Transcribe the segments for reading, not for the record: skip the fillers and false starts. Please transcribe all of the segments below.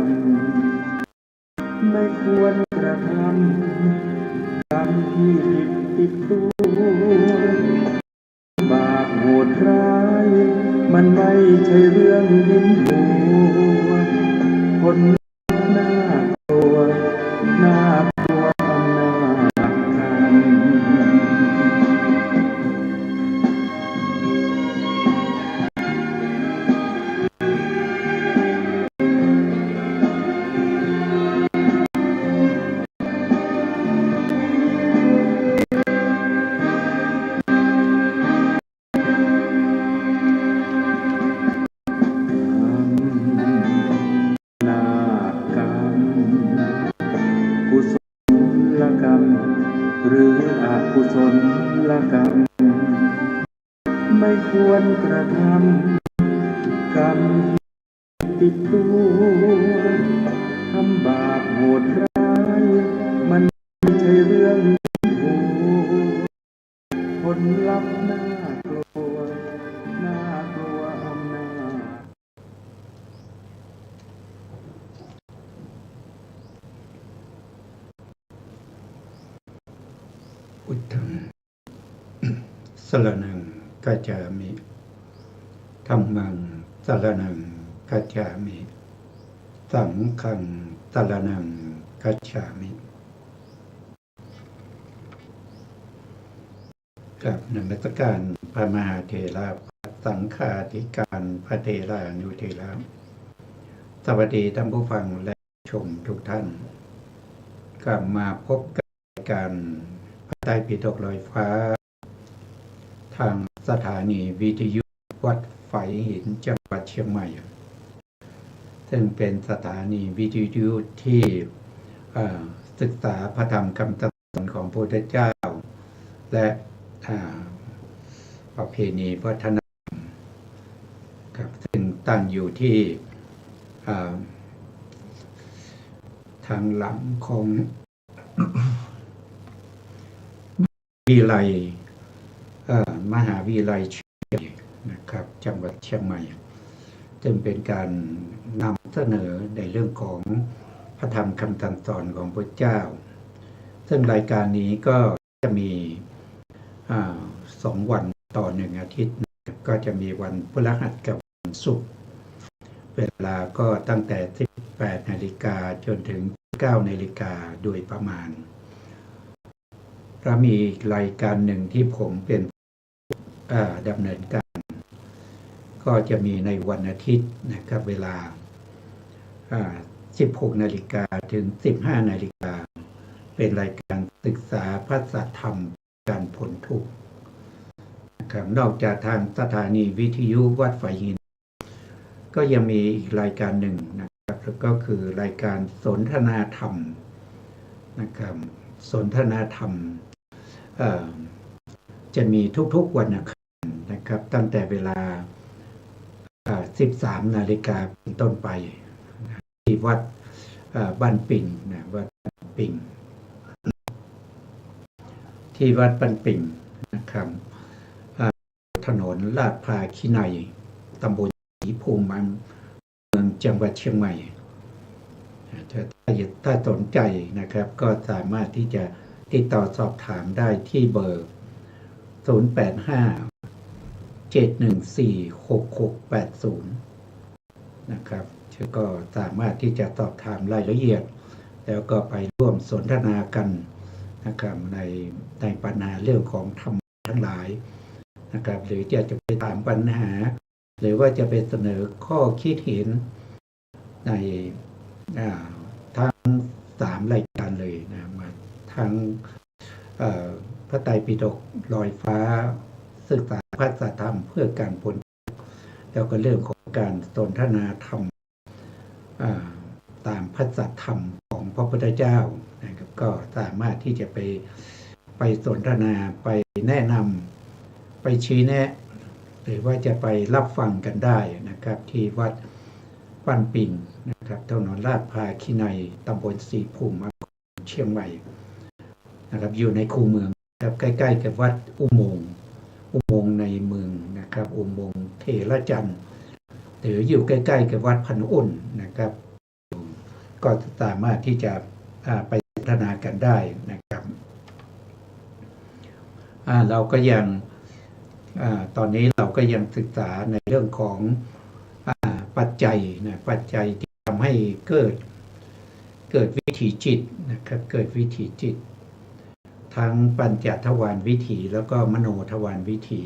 ำไม่ควรกระทำกรรมที่ผิดติดตัวบาปโหดร้ายมันไม่ใช่เรื่องยิ้มหัวคนน่ากลัวน่ากลัวอำนาจกรรมกุศลกรรมหรืออกุศลกรรมไม่ควรกระทำกรรมติดตัวทำบาปโหดร้ายมันไม่ใช่เรื่องโหผลลัพธ์น่ากลัวน่ากลัวอำนาจพุทธังสรณังกัจฉามิธัมมังสรณังกัจฉามิสังฆังสรณังกัจฉามิกับนมัสการพระมหาเถระสังฆาธิการพระเถรานุเถระสวัสดีท่านผู้ฟังและชมทุกท่านกลับมาพบกับการพระไตรปิฎกลอยฟ้าทางสถานีวิทยุวัดไฝหินจังหวัดเชียงใหม่ซึ่งเป็นสถานีวิทยุที่ศึกษาพระธรรมคำสอนของพระพุทธเจ้าและประเพณีวัฒนธรรมครับซึ่งตั้งอยู่ที่ทางหลังของวิไลมหาวิทยาลัยเชียงใหม่นะครับจังหวัดเชียงใหม่จึงเป็นการนำเสนอในเรื่องของพระธรรมคำสอนของพระเจ้าซึ่งรายการนี้ก็จะมี2 วันต่อ1 อาทิตย์ก็จะมีวันพฤหัสกับวันศุกร์เวลาก็ตั้งแต่ 18 นาฬิกาจนถึง 9 นาฬิกาโดยประมาณแล้วมีรายการหนึ่งที่ผมเป็นดำเนินการก็จะมีในวันอาทิตย์นะครับเวลา 16 นาฬิกาถึง 15 นาฬิกาเป็นรายการศึกษาพระสัทธรรมการพ้นทุกข์นะครับนอกจากทางสถานีวิทยุวัดไฝหินก็ยังมีอีกรายการหนึ่งนะครับก็คือรายการสนทนาธรรมนะครับสนทนาธรรมจะมีทุกๆวันนะครับตั้งแต่เวลา 13 นาฬิกาเป็นต้นไปที่วัดบ้านปิ่งวัดปิ่งที่วัดบ้านปิ่งนะครับถนนลาดพร้าวขี้ในตำบลศรีภูมิเมืองจังหวัดเชียงใหม่ถ้าสนใจนะครับก็สามารถที่จะติดต่อสอบถามได้ที่เบอร์ 085-714-6680 นะครับก็สามารถที่จะสอบถามรายละเอียดแล้วก็ไปร่วมสนทนากันนะครับในปัญหาเรื่องของธรรมทั้งหลายนะครับหรือจะไปถามปัญหาหรือว่าจะไปเสนอข้อคิดเห็นในทั้ง3 รายการเลยนะมาทั้งพระไตรปิฎกลอยฟ้าศึกษาพระสัทธรรมเพื่อการพ้นทุกข์แล้วก็เรื่องของการสนทนาธรรมตามพระสัทธรรมของพระพุทธเจ้านะครับก็สามารถที่จะไปสนทนาไปแนะนำไปชี้แนะหรือว่าจะไปรับฟังกันได้นะครับที่วัดบ้านปิ่งนะครับถนนลาดพร้าวขี้ในตำบลศรีภูมิเชียงใหม่นะครับอยู่ในคูเมืองครับใกล้ๆกับวัดอุโมงค์ในเมืองนะครับอุโมงค์เถรจันทร์หรืออยู่ใกล้ๆกับวัดพันอุ่นนะครับ ก็สามารถที่จะไปพัฒนากันได้นะครับเราก็ยังตอนนี้เราก็ยังศึกษาในเรื่องของปัจจัยนะปัจจัยที่ทำให้เกิดวิถีจิตนะครับเกิดวิถีจิตทั้งปัญจทวารวิถีแล้วก็มโนทวารวิถี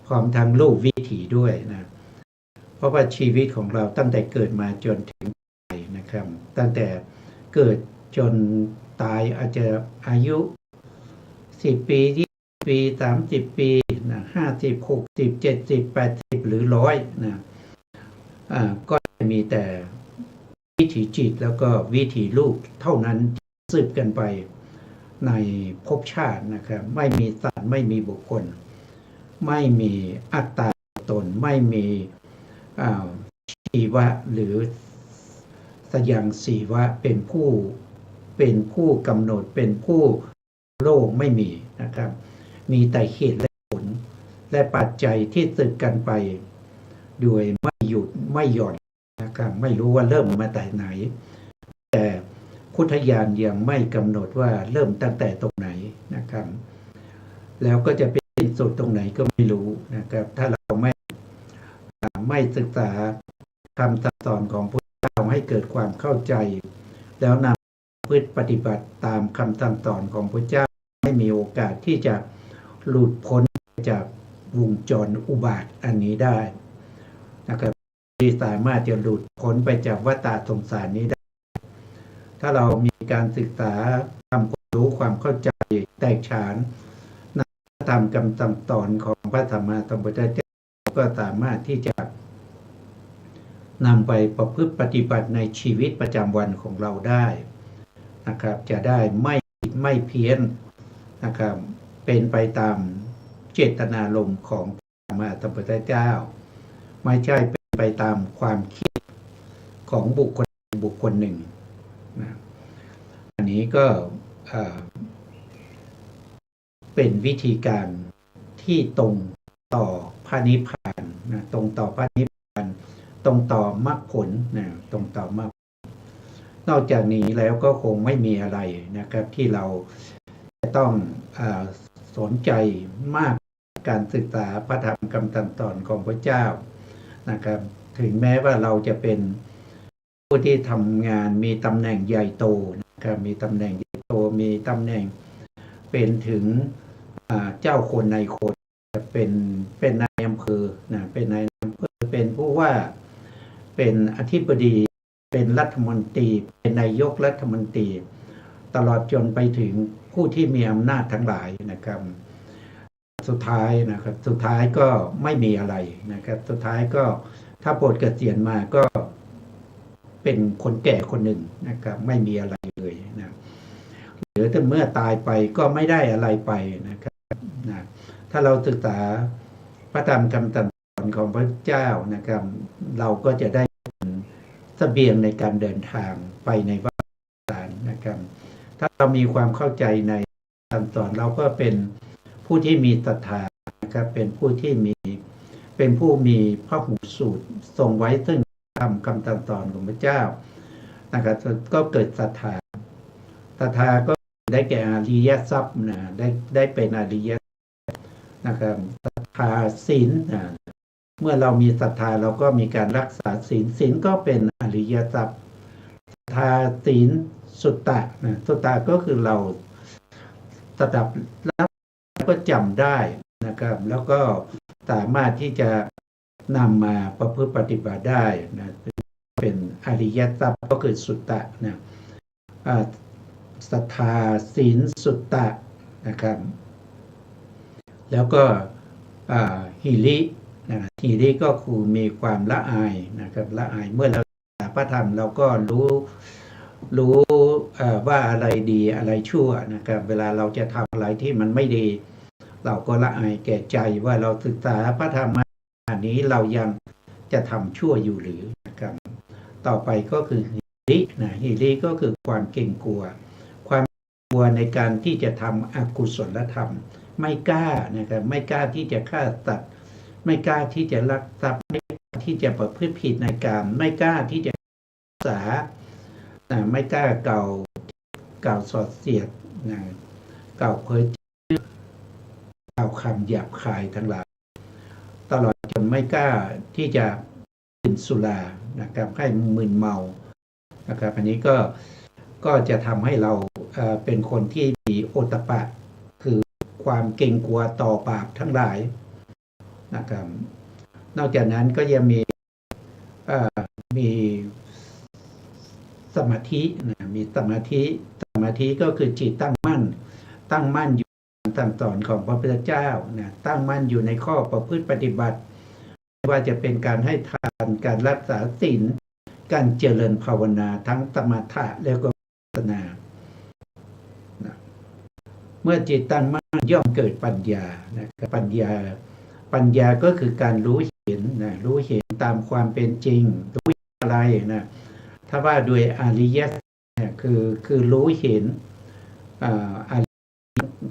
พร้อมทั้งรูปวิถีด้วยนะเพราะว่าชีวิตของเราตั้งแต่เกิดมาจนถึงตายนะครับตั้งแต่เกิดจนตายอาจจะอายุ10 ปี20 ปี30 ปีนะ50 60 70 80หรือ100นะก็มีแต่วิถีจิตแล้วก็วิถีรูปเท่านั้นสืบกันไปในภพชาตินะครับไม่มีสัตว์ไม่มีบุคคลไม่มีอัตตาตนไม่มีชีวะหรือสยังสีวะเป็นผู้กำหนดเป็นผู้โลกไม่มีนะครับมีแต่เหตุและผลและปัจจัยที่สืบกันไปโดยไม่หยุดไม่หย่อนนะครับไม่รู้ว่าเริ่มมาแต่ไหนแต่พุทธญาณยังไม่กำหนดว่าเริ่มตั้งแต่ตรงไหนนะครับแล้วก็จะเป็นสิ้นสุดตรงไหนก็ไม่รู้นะครับถ้าเราไม่ศึกษาคำสั่งสอนของพระเจ้าให้เกิดความเข้าใจแล้วนำพฤติปฏิบัติตามคำสั่งสอนของพระเจ้าไม่มีโอกาสที่จะหลุดพ้นจากวงจรอุบาทอันนี้ได้นะครับที่สามารถจะหลุดพ้นไปจากวัฏสงสารนี้ได้ถ้าเรามีการศึกษาความรู้ความเข้าใจแตกฉานในธรรมคำสั่งสอนของพระสัมมาสัมพุทธเจ้าก็สามารถที่จะนำไปประพฤติปฏิบัติในชีวิตประจำวันของเราได้นะครับจะได้ไม่เพี้ยนนะครับเป็นไปตามเจตนารมณ์ของพระสัมมาสัมพุทธเจ้าไม่ใช่เป็นไปตามความคิดของบุคคลหนึ่งนะอันนี้ก็เป็นวิธีการที่ตรงต่อพระนิพพานนะตรงต่อพระนิพพานตรงต่อมรรคผลนะตรงต่อมรรคนอกจากนี้แล้วก็คงไม่มีอะไรนะครับที่เราจะต้องสนใจมากการศึกษาพระธรรมคำสั่งสอนของพระเจ้านะครับถึงแม้ว่าเราจะเป็นผู้ที่ทำงานมีตำแหน่งใหญ่โตนะครับมีตำแหน่งใหญ่โตมีตำแหน่งเป็นถึงเจ้าคนนายคนเป็นนายอำเภอนะเป็นนายอำเภอเป็นผู้ว่าเป็นอธิบดีเป็นรัฐมนตรีเป็นนายกรัฐมนตรีตลอดจนไปถึงผู้ที่มีอำนาจทั้งหลายนะครับสุดท้ายก็ไม่มีอะไรนะครับสุดท้ายก็ถ้าปลดเกษียณมาก็เป็นคนแก่คนหนึ่งนะครับไม่มีอะไรเลยนะหรือถ้าเมื่อตายไปก็ไม่ได้อะไรไปนะครับนะถ้าเราศึกษาพระธรรมคำสั่งสอนของพระเจ้านะครับเราก็จะได้เสบียงในการเดินทางไปในวัฏสงสารนะครับถ้าเรามีความเข้าใจในคำสอนเราก็เป็นผู้ที่มีศรัทธานะครับเป็นผู้มีพระหูสูตรทรงไว้ซึ่งธรรมคำสั่งสอนของพระเจ้านะครับก็เกิดศรัทธาก็ได้แก่อริยทรัพย์นะได้เป็นอริยนะครับศรัทธาศีลนะเมื่อเรามีศรัทธาเราก็มีการรักษาศีลก็เป็นอริยทรัพย์ศรัทธาศีลสุตตะนะสุตตะก็คือเราสดับแล้วก็จำได้นะครับแล้วก็สามารถที่จะนำมาประพฤติปฏิบัติได้นะเป็นอริยทรัพย์ก็คือสุตตะนะศรัทธาศีลสุตตะนะครับแล้วก็หิริหิริก็คือมีความละอายนะครับละอายเมื่อเราศึกษาพระธรรมเราก็รู้ว่าอะไรดีอะไรชั่วนะครับเวลาเราจะทำอะไรที่มันไม่ดีเราก็ละอายแก่ใจว่าเราศึกษาพระธรรมอันนี้เรายังจะทำชั่วอยู่หรือนะครับต่อไปก็คือหิรินะหิริก็คือความเกรงกลัวในการที่จะทำอกุศลธรรมไม่กล้านะครับไม่กล้าที่จะฆ่าสัตว์ไม่กล้าที่จะลักทรัพย์ไม่กล้าที่จะประพฤติผิดในกามไม่กล้าที่จะรักษา ไม่กล้าเก่าสอดเสียดนะเก่าเพ้อเจ้าคำหยาบคายทั้งหลายตลอดจนไม่กล้าที่จะดื่มสุรานะครับให้มึนเมานะครับอันนี้ก็จะทำให้เราเป็นคนที่มีโอตตัปปะคือความเกรงกลัวต่อบาปทั้งหลายนะครับนอกจากนั้นก็ยังมีสมาธินะมีสมาธิก็คือจิตตั้งมั่นอยู่ในคำสอนของพระพุทธเจ้านะตั้งมั่นอยู่ในข้อประพฤติปฏิบัติไม่ว่าจะเป็นการให้ทานการรักษาศีลการเจริญภาวนาทั้งสมถะแล้วก็วิปัสสนานะเมื่อจิตตั้งมั่นย่อมเกิดปัญญานะปัญญาก็คือการรู้เห็นนะรู้เห็นตามความเป็นจริงรู้อะไรนะถ้าว่าโดยอริยสัจเนี่ยคือรู้เห็น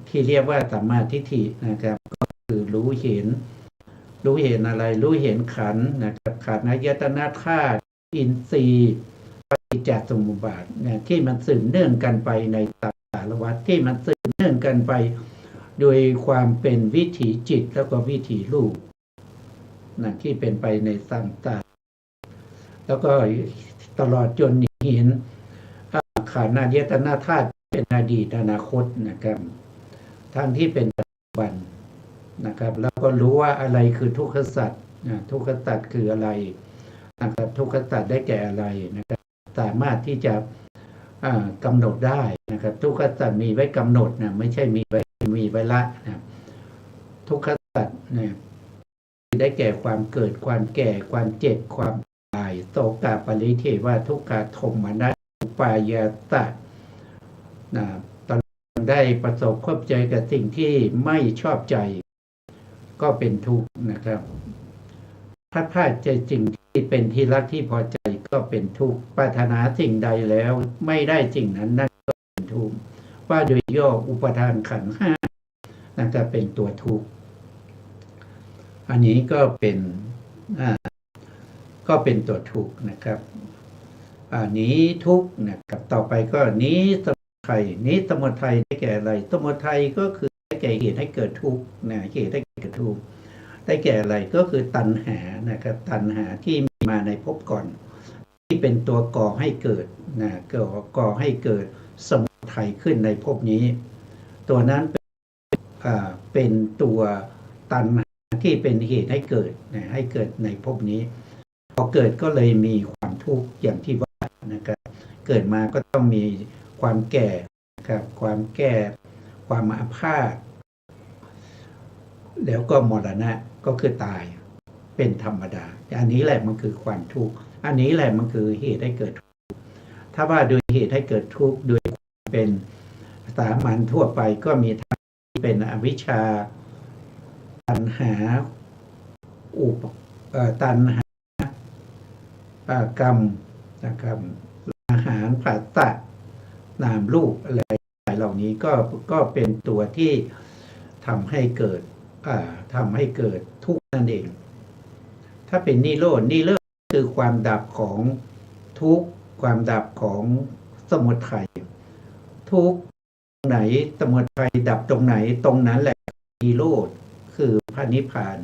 ที่เรียกว่าสัมมาทิฏฐินะครับก็คือรู้เห็นอะไรรู้เห็นขันธ์นะครับขันธ์อายตนะธาตุอินทรีย์ปฏิจจสมุปบาทเนี่ยที่มันสืบเนื่องกันไปในสังสารวัฏที่มันสืบเนื่องกันไปโดยความเป็นวิถีจิตแล้วก็วิถีรูปนะที่เป็นไปในสังสารแล้วก็ตลอดจนเห็นขันธ์อายตนะธาตุเป็นอดีตอนาคตนะครับทั้งที่เป็นปัจจุบันนะครับแล้วก็รู้ว่าอะไรคือทุกขสัจทุกขสัจคืออะไรนะครับทุกขสัจได้แก่อะไรนะครับสามารถที่จะกำหนดได้นะครับทุกขสัจมีไว้กำหนดนะไม่ใช่มีไว้ละนะทุกขสัจเนี่ยได้แก่ความเกิดความแก่ความเจ็บความตายโศกปริเทวทุกขโทมนัสอุปายาสะตอนได้ประสบพบเจอกับสิ่งที่ไม่ชอบใจก็เป็นทุกข์นะครับถ้าพลาดใจจริงที่เป็นที่รักที่พอใจก็เป็นทุกข์ปรารถนาสิ่งใดแล้วไม่ได้สิ่งนั้นนั่นก็เป็นทุกข์ว่าโดยย่ออุปทานขันธ์ห้านะครับเป็นตัวทุกข์อันนี้ก็เป็นตัวทุกข์นะครับนี้ทุกข์นะครับต่อไปก็นี้สมุทัยได้แก่อะไรสมุทัยก็คือได้แก่เหตุให้เกิดทุกข์นะเหตุให้เกิดทุกข์ได้แก่อะไรก็คือตัณหานะครับตัณหาที่มีมาในภพก่อนที่เป็นตัวก่อให้เกิดนะก่อให้เกิดสมุทัยขึ้นในภพนี้ตัวนั้นเป็นตัวตัณหาที่เป็นเหตุให้เกิดนะให้เกิดในภพนี้พอเกิดก็เลยมีความทุกข์อย่างที่ว่านะครับเกิดมาก็ต้องมีความแก่นะครับความแก่ความอาพาธแล้วก็มรณะก็คือตายเป็นธรรมดาอันนี้แหละมันคือความทุกข์อันนี้แหละมันคือเหตุให้เกิดทุกข์ถ้าว่าโดยเหตุให้เกิดทุกข์โดยเป็นสามัญทั่วไปก็มีทั้งที่เป็นอวิชชาตัณหาตัณหากรรมนะครับอาหารผัสสะนามรูปอะไรเหล่านี้ก็เป็นตัวที่ทำให้เกิดทุกข์นั่นเองถ้าเป็นนิโรธคือความดับของทุกข์ความดับของสมุทัยทุกข์ไหนสมุทัยดับตรงไหนตรงนั้นแหละนิโรธคือพระนิพพาน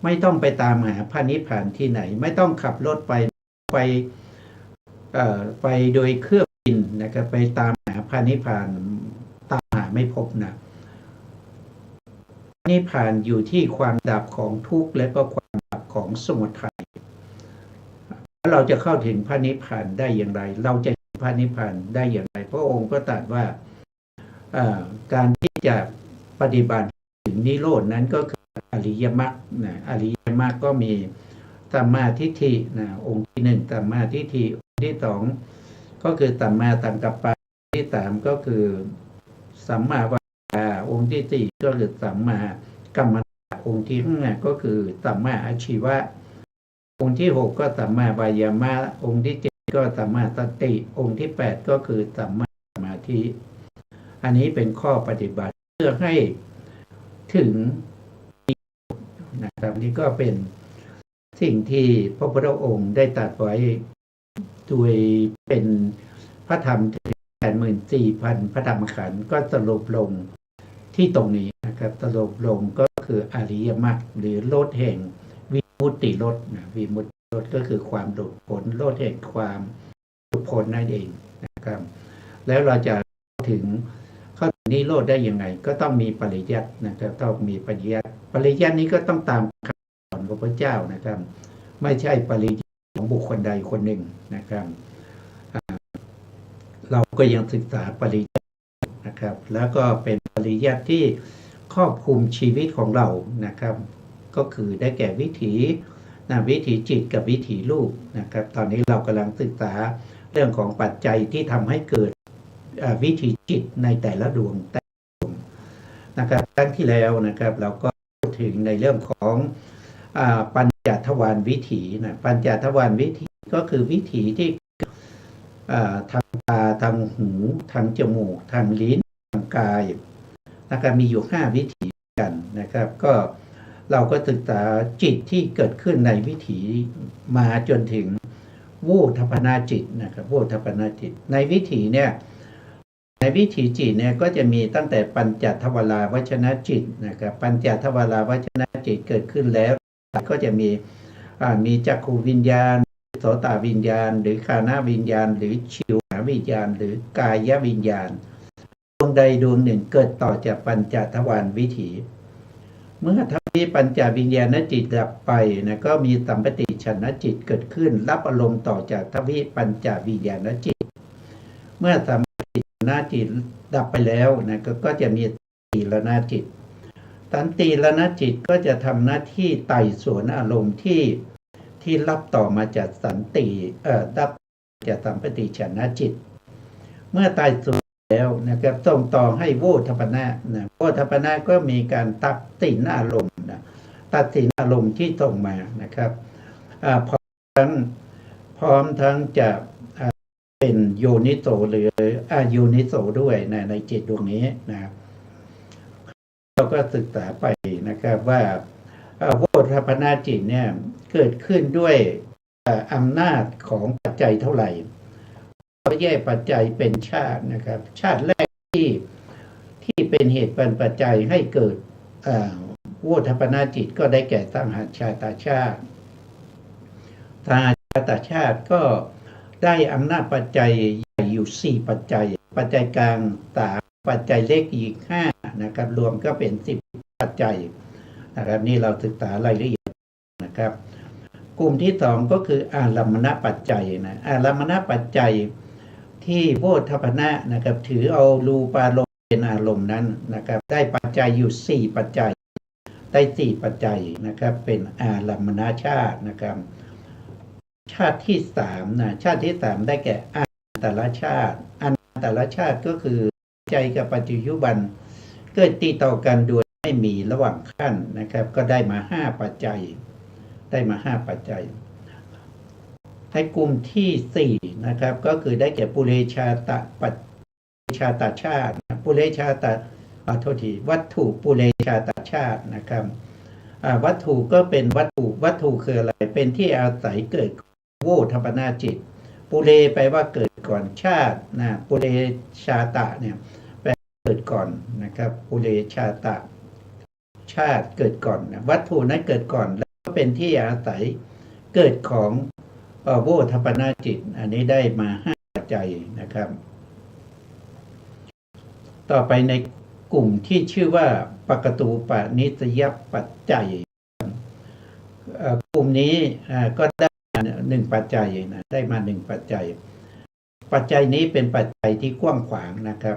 ไม่ต้องไปตามหาพระนิพพานที่ไหนไม่ต้องขับรถไปโดยเครื่องบินนะครับไปตามหาพระนิพพานตามหาไม่พบนะนิพพานอยู่ที่ความดับของทุกข์และก็ความดับของสมุทัยแล้วเราจะเข้าถึงพระนิพพานได้อย่างไรเราจะเห็นพระนิพพานได้อย่างไรพระองค์ก็ตรัสว่าการที่จะปฏิบัติถึงนิโรธนั้นก็คืออริยมรรคนะอริยมรรคก็มีสัมมาทิฏฐินะองค์ที่หนึ่งสัมมาทิฏฐิองค์ที่สองก็คือสัมมาสังกัปปะที่สามก็คือสัมมาวาจาองค์ที่สี่ก็คือสัมมากัมมันตะองค์ที่ห้าก็คือสัมมาอาชีวะองค์ที่หกก็สัมมาวายามะองค์ที่เจ็ดก็สัมมาสติองค์ที่แปดก็คือสัมมาสมาธิอันนี้เป็นข้อปฏิบัติเพื่อให้ถึงนะครับนี่ก็เป็นสิ่งที่พระพุทธองค์ได้ตรัสไว้โดยเป็น พระธรรม84,000 พระธรรมขันธ์ก็สรุปลงที่ตรงนี้นะครับสรุปลงก็คืออริยมรรคหรือโลดแห่งวิมุตติโลดนะวิมุตติโลดก็คือความหลุดพ้นโลดแห่งความหลุดพ้นนั่นเองนะครับแล้วเราจะถึงเข้าถึงนิโรธได้ยังไงก็ต้องมีปริยัตินะครับต้องมีปริยัตินี้ก็ต้องตามคำสอนของพระเจ้านะครับไม่ใช่ปริยัติของบุคคลใดคนหนึ่งนะครับเราก็ยังศึกษาปริยัตินะครับแล้วก็เป็นปริยัติที่ครอบคลุมชีวิตของเรานะครับก็คือได้แก่วิถีจิตกับวิถีรูปนะครับตอนนี้เรากำลังศึกษาเรื่องของปัจจัยที่ทำให้เกิดวิถีจิตในแต่ละดวงนะครับครั้งที่แล้วนะครับเราก็พูดถึงในเรื่องของปัญจทวารวิถีนะปัญจทวารวิถีก็คือวิถีที่ทางตาทางหูทางจมูกทางลิ้นทางกายนะครับมีอยู่5วิถีกันนะครับก็เราก็ศึกษาจิตที่เกิดขึ้นในวิถีมาจนถึงวูทัปปนาจิตนะครับวูทัปปนาจิตในวิถีเนี่ยในวิถีจิตเนี่ยก็จะมีตั้งแต่ปัญจทวาราวชนะจิตนะครับปัญจทวาราวชนะจิตเกิดขึ้นแล้วก็จะมีจักขุวิญญาณโสตวิญญาณหรือฆานวิญญาณหรือชิวหาวิญญาณหรือกายวิญญาณดวงใดดวงหนึ่งเกิดต่อจากปัญจทวารวิถีเมื่อทวีปัญจวิญญาณจิตดับไปนะก็มีสัมปติชนจิตเกิดขึ้นรับอารมณ์ต่อจากทวีปัญจวิญญาณจิตเมื่อสัมปติชนจิตดับไปแล้วนะก็จะมีตีรณจิตสันติรณจิตก็จะทำหน้าที่ไต่สวนอารมณ์ที่รับต่อมาจากสันติรับจากสัมปติชนจิตเมื่อไต่สวนแล้วนะครับส่งต่อให้โวทัปปนะโวทัปปนะก็มีการตัดสินอารมณ์ตัดสินอารมณ์ที่ส่งมานะครับพร้อมทั้งจะเป็นโยนิโสหรือโยนิโสด้วยในจิตดวงนี้นะครับเราก็ศึกษาไปนะครับว่าโวทัปปนะจิตเนี่ยเกิดขึ้นด้วยอำนาจของปัจจัยเท่าไหร่ก็แยกปัจจัยเป็นชาตินะครับชาติแรกที่เป็นเหตุเป็นปัจจัยให้เกิดโวทัปปนะจิตก็ได้แก่สังหารชาตชาติสังหารชาตชาติก็ได้อำนาจปัจจัยใหญ่อยู่4ปัจจัยปัจจัยกลาง3ปัจจัยเล็กอีก5นะครับรวมก็เป็น10ปัจจัยนะครับนี่เราศึกษารายละเอียดนะครับกลุ่มที่2ก็คืออารัมมณปัจจัยนะอารัมมณปัจจัยที่โวทัปปนะนะครับถือเอารูปารมณ์เป็นอารมณ์นั้นนะครับได้ปัจจัยอยู่4ปัจจัยได้4ปัจจัยนะครับเป็นอารัมมณชาตินะครับชาติที่3นะชาติที่3ได้แก่อนันตรชาติอนันตรชาติก็คือใจกับปัจจุบันเกิดติดต่อกันโดยไม่มีระหว่างขั้นนะครับก็ได้มา5ปัจจัย5ปัจจัยในกลุ่มที่4นะครับก็คือได้แก่ปุเรชาตชาติปุเรชาตวัตถุปุเรชาตชาตินะครับวัตถุก็เป็นวัตถุคืออะไรเป็นที่อาศัยเกิดโวทัปปนะจิตปุเรแปลว่าเกิดก่อนชาตินะปุเรชาตะเนี่ยแปลเกิดก่อนนะครับปุเรชาตะชาติเกิดก่อนนะวัตถุนั้นเกิดก่อนแล้วก็เป็นที่อาศัยเกิดของโวทัปปนะจิตอันนี้ได้มา5ปัจจัยนะครับต่อไปในกลุ่มที่ชื่อว่าปกตูปนิสยปัจจัยกลุ่มนี้ก็ได้1ปัจจัยนะได้มา1ปัจจัยปัจจัยนี้เป็นปัจจัยที่กว้างขวางนะครับ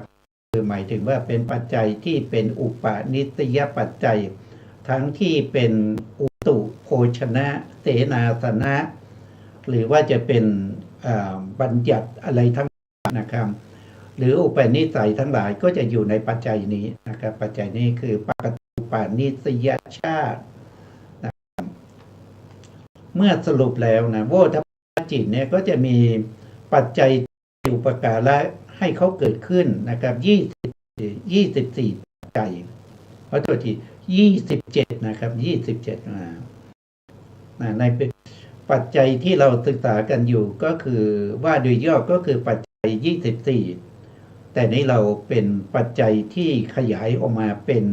คือหมายถึงว่าเป็นปัจจัยที่เป็นอุปนิสยปัจจัยทั้งที่เป็นอุตุโภชนะเสนาสนะหรือว่าจะเป็นบัญญัติอะไรทั้งนะครับหรืออุปนิสัยทั้งหลายก็จะอยู่ในปัจจัยนี้นะครับปัจจัยนี้คือปกตูปนิสยชาตินะครับเมื่อสรุปแล้วนะโวทัปปนะจิตเนี่ยก็จะมีปัจจัยอุปการะให้เขาเกิดขึ้นนะครับ24ปัจจัยขอโทษที27นะครับ27ในปัจจัยที่เราศึกษากันอยู่ก็คือว่าโดยย่อก็คือปัจจัย ย24แต่นี้เราเป็นปัจจัยที่ขยายออกมาเป็น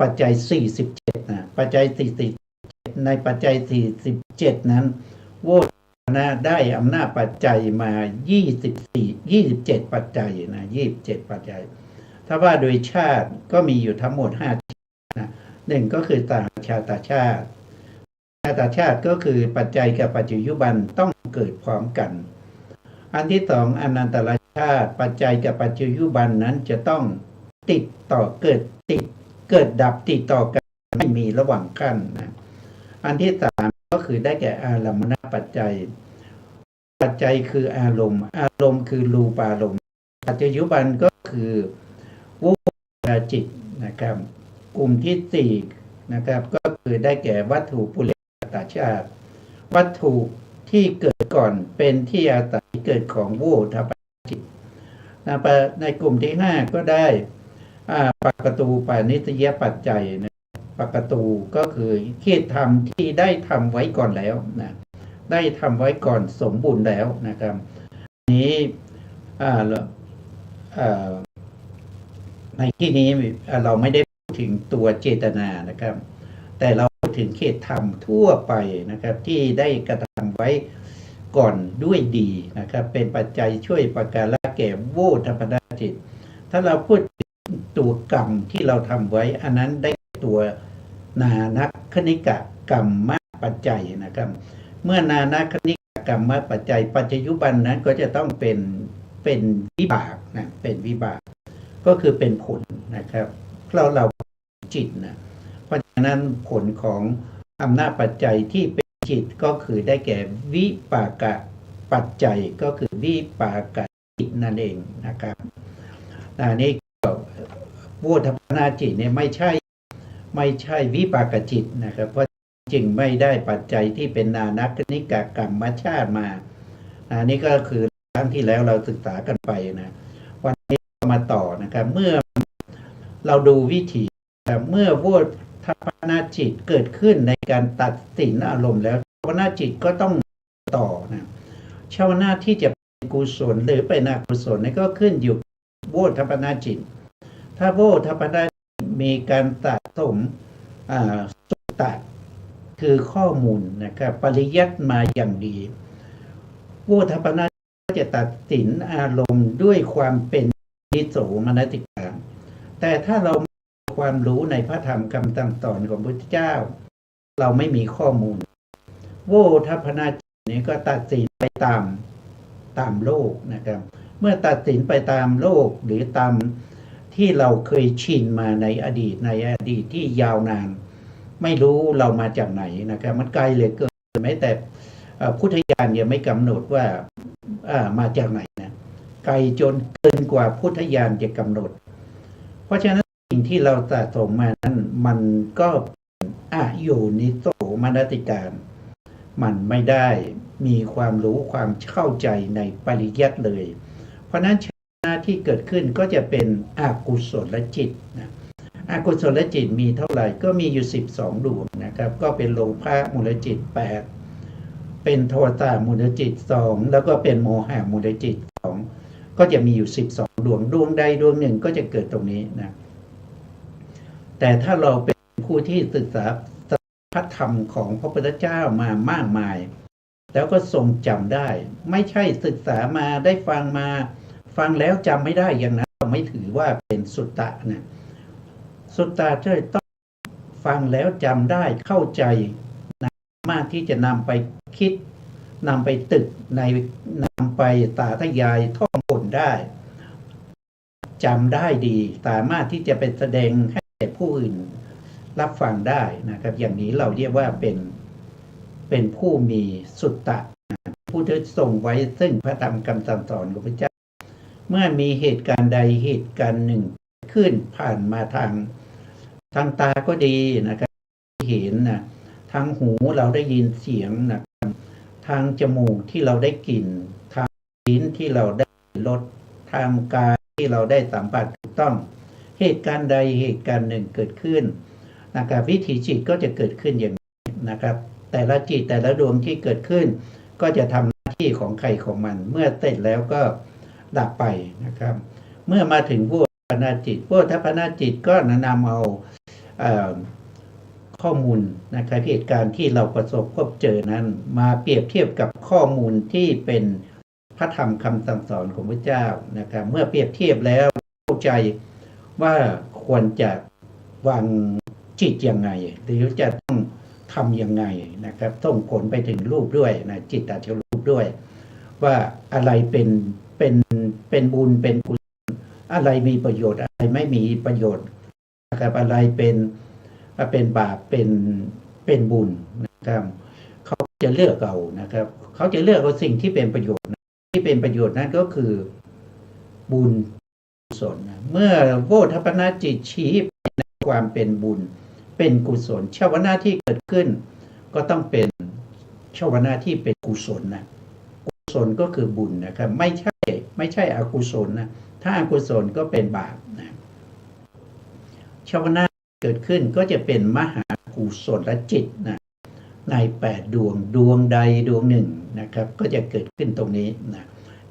ปัจจัย47นะปัจจัย47ในปัจจัย47นั้นโวนะได้อำนาจปัจจัยมา27ปัจจัยนะ27ปัจจัยถ้าว่าโดยชาติก็มีอยู่ทั้งหมด5นะหนึ่งก็คือต่างชาติชาติก็คือปัจจัยกับปัจจุบันต้องเกิดพร้อมกันอันที่สองอนันตชาติปัจจัยกับปัจจุบันนั้นจะต้องติดต่อเกิดดับติดต่อกันไม่มีระหว่างขั้นนะอันที่สามก็คือได้แก่อารมณปัจจัยคืออารมณ์คือรูปารมณ์ปัจจุบันก็คือวุฒจิตนะครับกลุ่มที่สี่นะครับก็คือได้แก่วัตถุปุเรตชาติวัตถุที่เกิดก่อนเป็นที่อาศัยเกิดของโวทปจิตในกลุ่มที่5ก็ได้ปกตูปานิสยปัจจัยนะปกตูก็คือเหตุธรรมที่ได้ทำไว้ก่อนแล้วนะได้ทำไว้ก่อนสมบูรณ์แล้วนะครับนี้ในที่นี้เราไม่ได้พูดถึงตัวเจตนานะครับแต่เราพูดถึงเหตุธรรมทั่วไปนะครับที่ได้กระทำไว้ก่อนด้วยดีนะครับเป็นปัจจัยช่วยประการละแก่โวทัปนจิตถ้าเราพูดตัวกรรมที่เราทำไว้อันนั้นได้ตัวนานัคณิกกรรมปัจจัยนะครับเมื่อนานัคณิกกรรมปัจจัยปัจจุบันนั้นก็จะต้องเป็นวิบากนะเป็นวิบากก็คือเป็นผลนะครับเราจิตนะเพราะฉะนั้นผลของอำนาจปัจจัยที่เป็นจิตก็คือได้แก่วิปากะปัจจัยก็คือวิปากะจิตนั่นเองนะครับนี่โวทัปนาจิตเนี่ยไม่ใช่วิปากจิตนะครับเพราะจริงไม่ได้ปัจจัยที่เป็นนานัคณิกกรรมชาติมานี่ก็คือครั้งที่แล้วเราศึกษากันไปนะวันนี้มาต่อนะครับเมื่อเราดูวิธีเมื่อโวทัปนาจิตเกิดขึ้นในการตัดสินอารมณ์แล้วชาวนาจิตก็ต้องต่อนะชาวนาที่จะเป็นกุศลหรือเป็นอกุศลนี่ก็ขึ้นอยู่โวทัปนาจิตถ้าโวทัปนามีการสะสมสุตตะคือข้อมูลนะครับปริยัติมาอย่างดีโวทัปนาก็จะตัดสินอารมณ์ด้วยความเป็นนิโสมนสิการแต่ถ้าเราความรู้ในพระธรรมคำสั่งสอนของพระพุทธเจ้าเราไม่มีข้อมูลโวทัปนาจิตนี้ก็ตัดสินไปตามโลกนะครับเมื่อตัดสินไปตามโลกหรือตามที่เราเคยชินมาในอดีตที่ยาวนานไม่รู้เรามาจากไหนนะครับมันไกลเหลือเกินแม้แต่พุทธญาณยังไม่กำหนดว่ามาจากไหนนะไกลจนเกินกว่าพุทธญาณจะกำหนดเพราะฉะนั้นสิ่งที่เราสะสมมานั้นมันก็โยนิโสมนสิการมันไม่ได้มีความรู้ความเข้าใจในปริยัติเลยเพราะนั้นที่เกิดขึ้นก็จะเป็นอกุศลจิตนะอกุศลจิตมีเท่าไหร่ก็มีอยู่12ดวงนะครับก็เป็นโลภะมูลจิต8เป็นโทสะมูลจิต2แล้วก็เป็นโมหะมูลจิต2ก็จะมีอยู่12ดวงใดดวงหนึ่งก็จะเกิดตรงนี้นะแต่ถ้าเราเป็นผู้ที่ศึกษาพระธรรมของพระพุทธเจ้ามามากมายแล้วก็ทรงจำได้ไม่ใช่ศึกษามาได้ฟังแล้วจำไม่ได้อย่างนั้นเราไม่ถือว่าเป็นสุตตะนะสุตตะจะต้องฟังแล้วจำได้เข้าใจมากที่จะนำไปคิดนำไปตึกนำไปสาธยายท่องบนได้จำได้ดีสามารถที่จะเป็นแสดงให้แก่ผู้อื่นรับฟังได้นะครับอย่างนี้เราเรียกว่าเป็นผู้มีสุตตะผู้ที่ทรงไว้ซึ่งพระธรรมคำสั่งสอนของพระเจ้าเมื่อมีเหตุการณ์ใดเหตุการณ์หนึ่งขึ้นผ่านมาทางตาก็ดีนะครับเห็นนะทางหูเราได้ยินเสียงนะครับทางจมูกที่เราได้กลิ่นทางลิ้นที่เราได้รสทางกายที่เราได้สัมผัสถูกต้องเหตุการณ์ใดเหตุการณ์หนึ่งเกิดขึ้นนะครับวิถีจิตก็จะเกิดขึ้นอย่างนี้นะครับแต่ละจิตแต่ละดวงที่เกิดขึ้นก็จะทำหน้าที่ของใครของมันเมื่อเสร็จแล้วก็ ดับไปนะครับ เมื่อมาถึงผู้ทัปนาจิตผู้ทัปนาจิตก็นำเอาข้อมูลนะครับเหตุการณ์ที่เราประสบพบเจอนั้นมาเปรียบเทียบกับข้อมูลที่เป็นพระธรรมคำสั่งสอนของพระเจ้านะครับเมื่อเปรียบเทียบแล้วเข้าใจว่าควรจะวางจิตยังไงหรือจะต้องทำยังไงนะครับต้องผลไปถึงรูปด้วยนะจิตตชรูปด้วย ว่าอะไรเป็นบุญเป็นกุศลอะไรมีประโยชน์อะไรไม่มีประโยชน์นะครับอะไรเป็นบาปเป็นบุญนะครับเขาจะเลือกเอานะครับเขาจะเลือกเอาสิ่งที่เป็นประโยชน์ที่เป็นประโยชน์นั้นก็คือบุญกุศลเมื่อโวทัปปนาจิตชี้ในความเป็นบุญเป็นกุศลชาวนาที่เกิดขึ้นก็ต้องเป็นชาวนาที่เป็นกุศลนะกุศลก็คือบุญนะครับไม่ใช่อกุศลนะถ้าอกุศลก็เป็นบาปนะชาวนาเกิดขึ้นก็จะเป็นมหากุศลจิตนะใน8ดวงใดดวงหนึ่งนะครับก็จะเกิดขึ้นตรงนี้นะ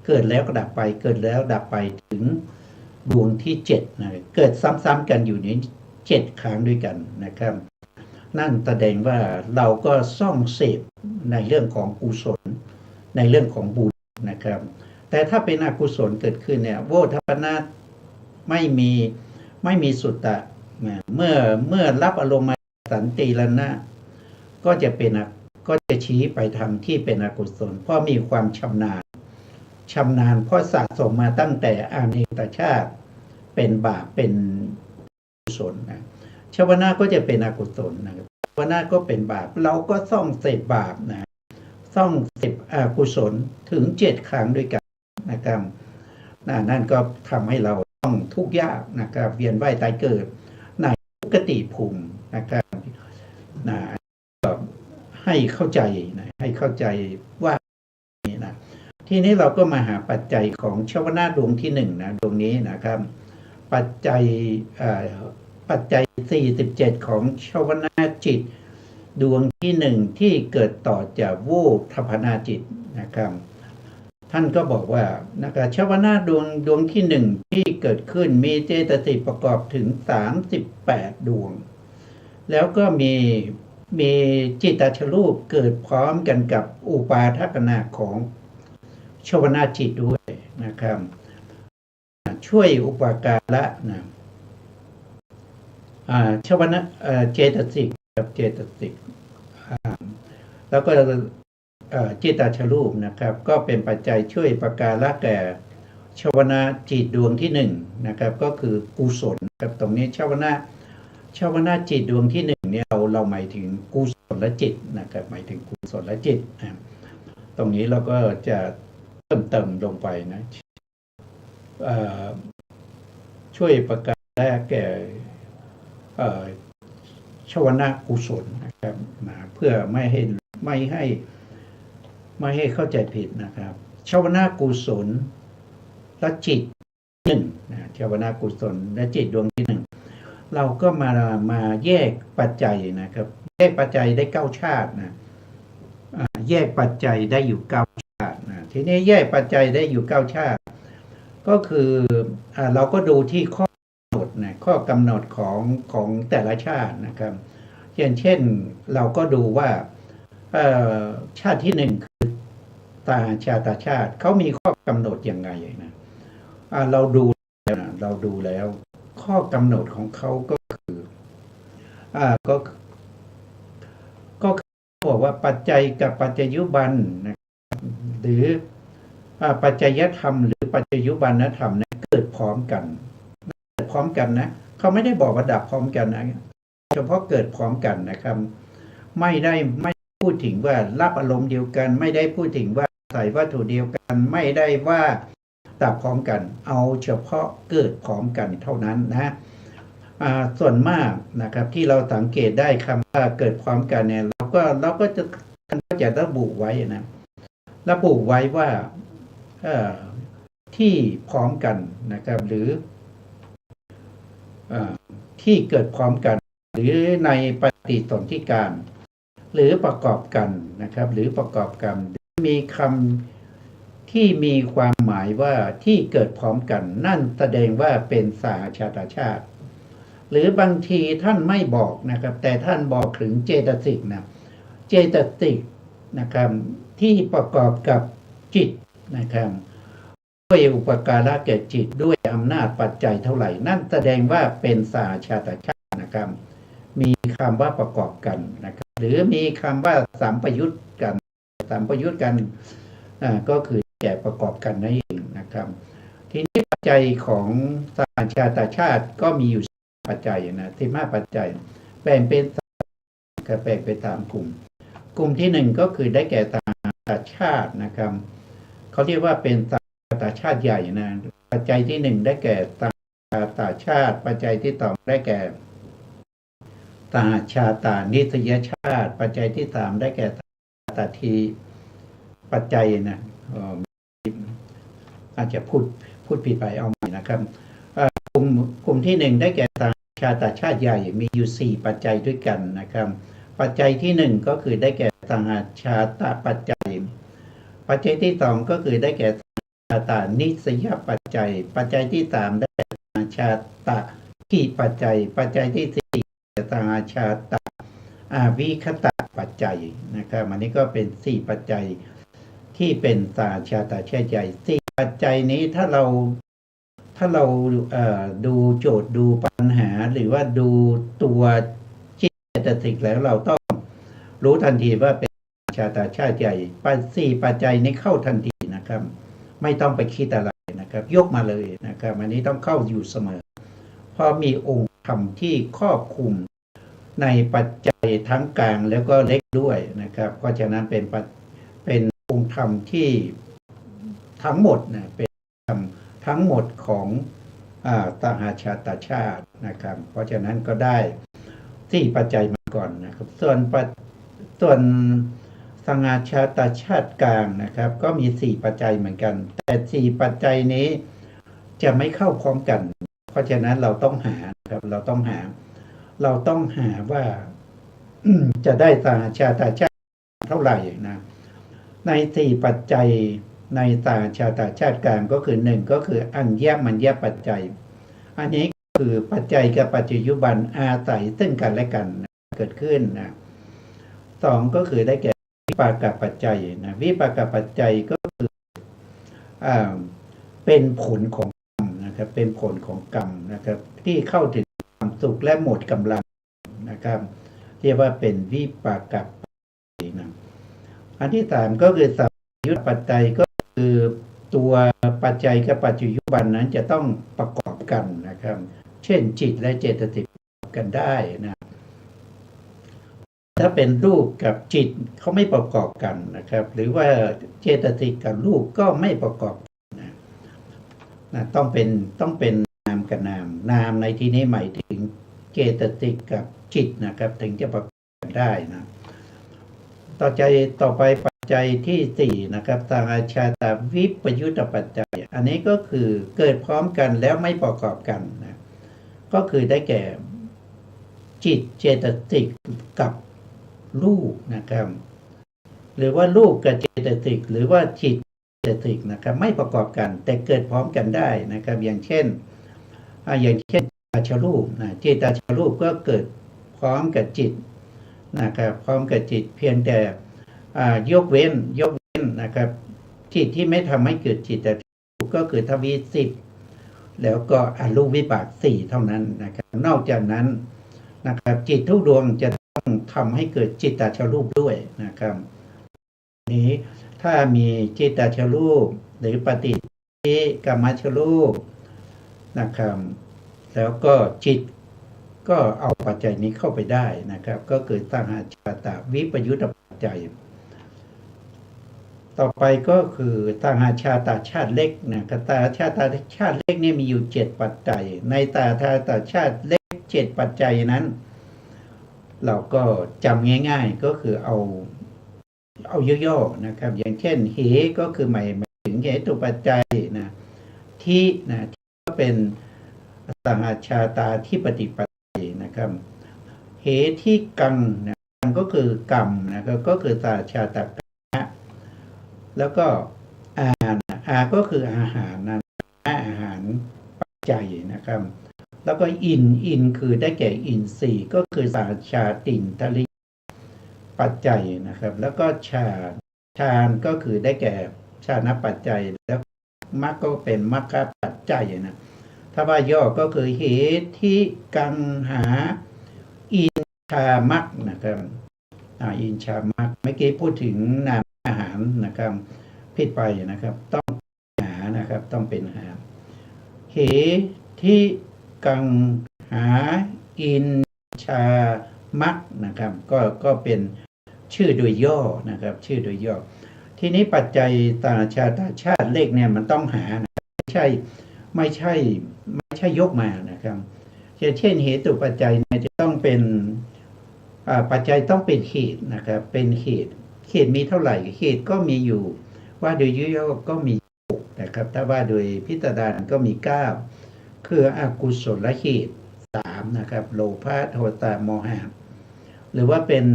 เกิดแล้วก็ดับไปเกิดแล้วดับไปถึงดวงที่7นะเกิดซ้ำๆกันอยู่นี้7ครั้งด้วยกันนะครับนั่นแสดงว่าเราก็ส่องเสพในเรื่องของกุศลในเรื่องของบุญนะครับแต่ถ้าเป็นอกุศลเกิดขึ้นเนี่ยโวทัปปนาไม่มีสุตตะเมื่อรับอารมณ์มาสันติแล้วนะก็จะชี้ไปทางที่เป็นอกุศลเพราะมีความชำนาญเพราะสะสมมาตั้งแต่อาเนกชาติเป็นบาปเป็นกุศลนะชาวนาก็จะเป็นอกุศลนะครับชาวนาก็เป็นบาปเราก็ส่องเสพบาปนะส่องเสพอกุศลถึง7ครั้งด้วยกันนะครับนั่นก็ทำให้เราต้องทุกข์ยากนะครับเวียนว่ายตายเกิดในทุกติภูมินะครับให้เข้าใจว่านี่นะทีนี้เราก็มาหาปัจจัยของชาวนาดวงที่1นะดวงนี้นะครับปัจจัย47ของชาวนาจิตดวงที่1ที่เกิดต่อจากโวทัปปนาจิตนะครับท่านก็บอกว่านะครับชาวนาดวงที่1ที่เกิดขึ้นมีเจตสิกประกอบถึง38ดวงแล้วก็มีจิตตชรูปเกิดพร้อมกันกับอุปาทัปนาของชาวนาจิตด้วยนะครับช่วยอุปการะนะชาวนะเจตสิกกับเจตสิกแล้วก็จิตตชรูปนะครับก็เป็นปัจจัยช่วยอุปการะแก่ชาวนาจิตดวงที่1นะครับก็คือกุศลครับตรงนี้ชาวนาจิตดวงที่1เนี่ยเราหมายถึงกุศลจิตนะครับหมายถึงกุศลจิตตรงนี้เราก็จะเติมลงไปนะช่วยประการแก่ชาวนากุศลนะครับเพื่อไม่ให้เข้าใจผิดนะครับชาวนากุศลและจิต1นะชาวนากุศลและจิตดวงที่1เราก็มาแยกปัจจัยนะครับแยกปัจจัยได้9ชาตินะแยกปัจจัยได้อยู่9ชาตินะทีนี้แยกปัจจัยได้อยู่9ชาติก็คือเราก็ดูที่ข้อกำหนดนะข้อกำหนดของแต่ละชาตินะครับอย่างเช่นเราก็ดูว่าชาติที่1คือตาชาติเขามีข้อกำหนดยังไงนะเราดูแล้วข้อกำหนดของเขาก็คือก็บอกว่าปัจจัยกับปัจจยุบันนะหรือปัจจยธรรมหรือปัจจยุบันธรรมนะเกิดพร้อมกันนะเขาไม่ได้บอกว่าดับพร้อมกันนะเฉพาะเกิดพร้อมกันนะครับไม่พูดถึงว่ารับอารมณ์เดียวกันไม่ได้พูดถึงว่าใส่วัตถุเดียวกันไม่ได้ว่าดับพร้อมกันเอาเฉพาะเกิดพร้อมกันเท่านั้นนะส่วนมากนะครับที่เราสังเกตได้คำว่าเกิดพร้อมกันเนี่ยเราก็จะระบุไว้นะระบุไว้ว่าที่พร้อมกันนะครับหรือที่เกิดพร้อมกันหรือในปฏิสนธิการหรือประกอบกันนะครับหรือประกอบกันมีคำที่มีความหม มายว่าที่เกิดพร้อมกันนั่นแสดงว่าเป็นสหชาตชาติหรือบางทีท่านไม่บอกนะครับแต่ท่านบอกถึงเจตสิกนะเจตสิกนะครับที่ประกอบกับจิตนะครับด้วยอุปการะแก่จิตด้วยอำนาจปัจจัยเท่าไหร่นั่นแสดงว่าเป็นสหชาตชาตินะครับมีคำว่าประกอบกันนะครับหรือมีคำว่าสัมปยุตกันสัมปยุตกันก็คือแก่ประกอบกันนั่นเองนะครับทีนี้ปัจจัยของสหชาตชาติก็มีอยู่ปัจจัยนะ15ปัจจัยแบ่งเป็นแบ่งเป็น3กลุ่มกลุ่มที่1ก็คือได้แก่สหชาตินะครับเขาเรียกว่าเป็นสหชาติใหญ่นะปัจจัยที่1ได้แก่สหชาติปัจจัยที่2ได้แก่สหชาตานิสยชาติปัจจัยที่3ได้แก่สหทีปัจจัยนะอาจจะพูดผิดไปเอาใหม่นะครับกลุ่มที่1ได้แก่สหชาตชาติใหญ่มีอยู่4ปัจจัยด้วยกันนะครับปัจจัยที่1ก็คือได้แก่สหชาตปัจจัยปัจจัยที่2ก็คือได้แก่สหชาตานิสยปัจจัยปัจจัยที่3ได้แก่สหชาตทีปัจจัยปัจจัยที่4สหชาตอาวิคตะปัจจัยนะครับอันนี้ก็เป็น4ปัจจัยที่เป็นสหชาตชาติใหญ่4ปัจจัยนี้ถ้าเราดูโจทย์ดูปัญหาหรือว่าดูตัวเจตสิกแล้วเราต้องรู้ทันทีว่าเป็นชาตชาติใหญ่4ปัจจัยนี้เข้าทันทีนะครับไม่ต้องไปคิดอะไรนะครับยกมาเลยนะครับอันนี้ต้องเข้าอยู่เสมอเพราะมีองค์ธรรมที่ครอบคลุมในปัจจัยทั้งกลางแล้วก็เล็กด้วยนะครับเพราะฉะนั้นเป็นองค์ธรรมที่ทั้งหมดนะเป็นธรรมทั้งหมดของสหชาตชาตินะครับเพราะฉะนั้นก็ได้4ปัจจัยมาก่อนนะครับส่วนสหชาตชาติกลางนะครับก็มี4ปัจจัยเหมือนกันแต่4ปัจจัยนี้จะไม่เข้าพร้อมกันเพราะฉะนั้นเราต้องหาครับเราต้องหาว่าจะได้สหชาตชาติเท่าไหร่นะใน4ปัจจัยในสหชาตชาติกลางก็คือ1ก็คืออัญญมัญญปัจจัยอันนี้คือปัจจัยกับปัจจุบันอาศัยซึ่งกันและกันเกิดขึ้นนะ2ก็คือได้แก่วิปากปัจจัยนะวิปากปัจจัยก็คือเป็นผลของกรรมนะครับเป็นผลของกรรมนะครับที่เข้าถึงความสุขและหมดกำลังนะครับเรียกว่าเป็นวิปากปัจจัยนะอันที่3ก็คือสัมยุตปัจจัยก็คือตัวปัจจัยกับปัจจุบันนั้นจะต้องประกอบกันนะครับเช่นจิตและเจตสิกประกอบกันได้นะถ้าเป็นรูปกับจิตเขาไม่ประกอบกันนะครับหรือว่าเจตสิกกับรูปก็ไม่ประกอบนะต้องเป็นนามกับนามในที่นี้หมายถึงเจตสิกกับจิตนะครับถึงจะประกอบกันได้นะต่อไปปัจจัยที่4นะครับสหชาตวิปยุตปัจจัยอันนี้ก็คือเกิดพร้อมกันแล้วไม่ประกอบกันนะก็คือได้แก่จิตเจตสิกกับรูปนะครับหรือว่ารูปกับเจตสิกหรือว่าจิตเจตสิกนะครับไม่ประกอบกันแต่เกิดพร้อมกันได้นะครับอย่างเช่นตาชรูปนะเจตาชรูปก็เกิดพร้อมกับจิตนะครับพร้อมกับจิตเพียงแต่ยกเว้นนะครับจิตที่ไม่ทำให้เกิดจิตแต่ก็คือทวี10แล้วก็อรูปวิบาก4เท่านั้นนะครับนอกจากนั้นนะครับจิตทุกดวงจะต้องทำให้เกิดจิตตาชรูปด้วยนะครับนี้ถ้ามีจิตตาชรูปหรือปฏิกรรมชรูปนะครับแล้วก็จิตก็เอาปัจจัยนี้เข้าไปได้นะครับก็เกิดสหชาตวิปยุตปัจจัยต่อไปก็คือสหชาตชาติเล็กนะสหชาตชาติเล็กนี่มีอยู่7ปัจจัยในสหชาตชาติเล็ก7ปัจจัยนั้นเราก็จำง่ายๆก็คือเอาย่อๆนะครับอย่างเช่นเหก็คือหมายถึงเหตุปัจจัยนะที่ก็เป็นสหชาตาที่ปฏิปัจจัยนะครับเหตุที่กังนะก็คือกรรมนะครับก็คือสหชาตกรรมแล้วก็ อาก็คืออาหารนะอาหารปัจจัยนะครับแล้วก็อินคือได้แก่อินทรีย์ก็คือสาชาตินทริปัจจัยนะครับแล้วก็ฌานก็คือได้แก่ฌานปัจจัยแล้วมรรคก็เป็นมรรคปัจจัยนะถ้าว่าย่อก็คือเหตุที่กังหาอินชามรรคนะครับอินชามรรคเมื่อกี้พูดถึงนามอาหารนะครับผิดไปนะครับต้องหานะครับต้องเป็นหาเหตุที่กังหาอินชามรรคนะครับก็เป็นชื่อโดยย่อนะครับชื่อโดยย่อทีนี้ปัจจัยตาชาติเลขเนี่ยมันต้องหาไม่ใช่ยกมานะครับเช่นเหตุปัจจัยเนี่ยจะต้องเป็นปัจจัยต้องเป็นเหตุนะครับเป็นเหตุมีเท่าไหร่เหตุก็มีอยู่ว่าโดยย่อก็มี6นะครับถ้าว่าโดยพิสดารก็มี9คืออกุศลเหตุ3นะครับโลภะโทสะโมหะหรือว่าเป็น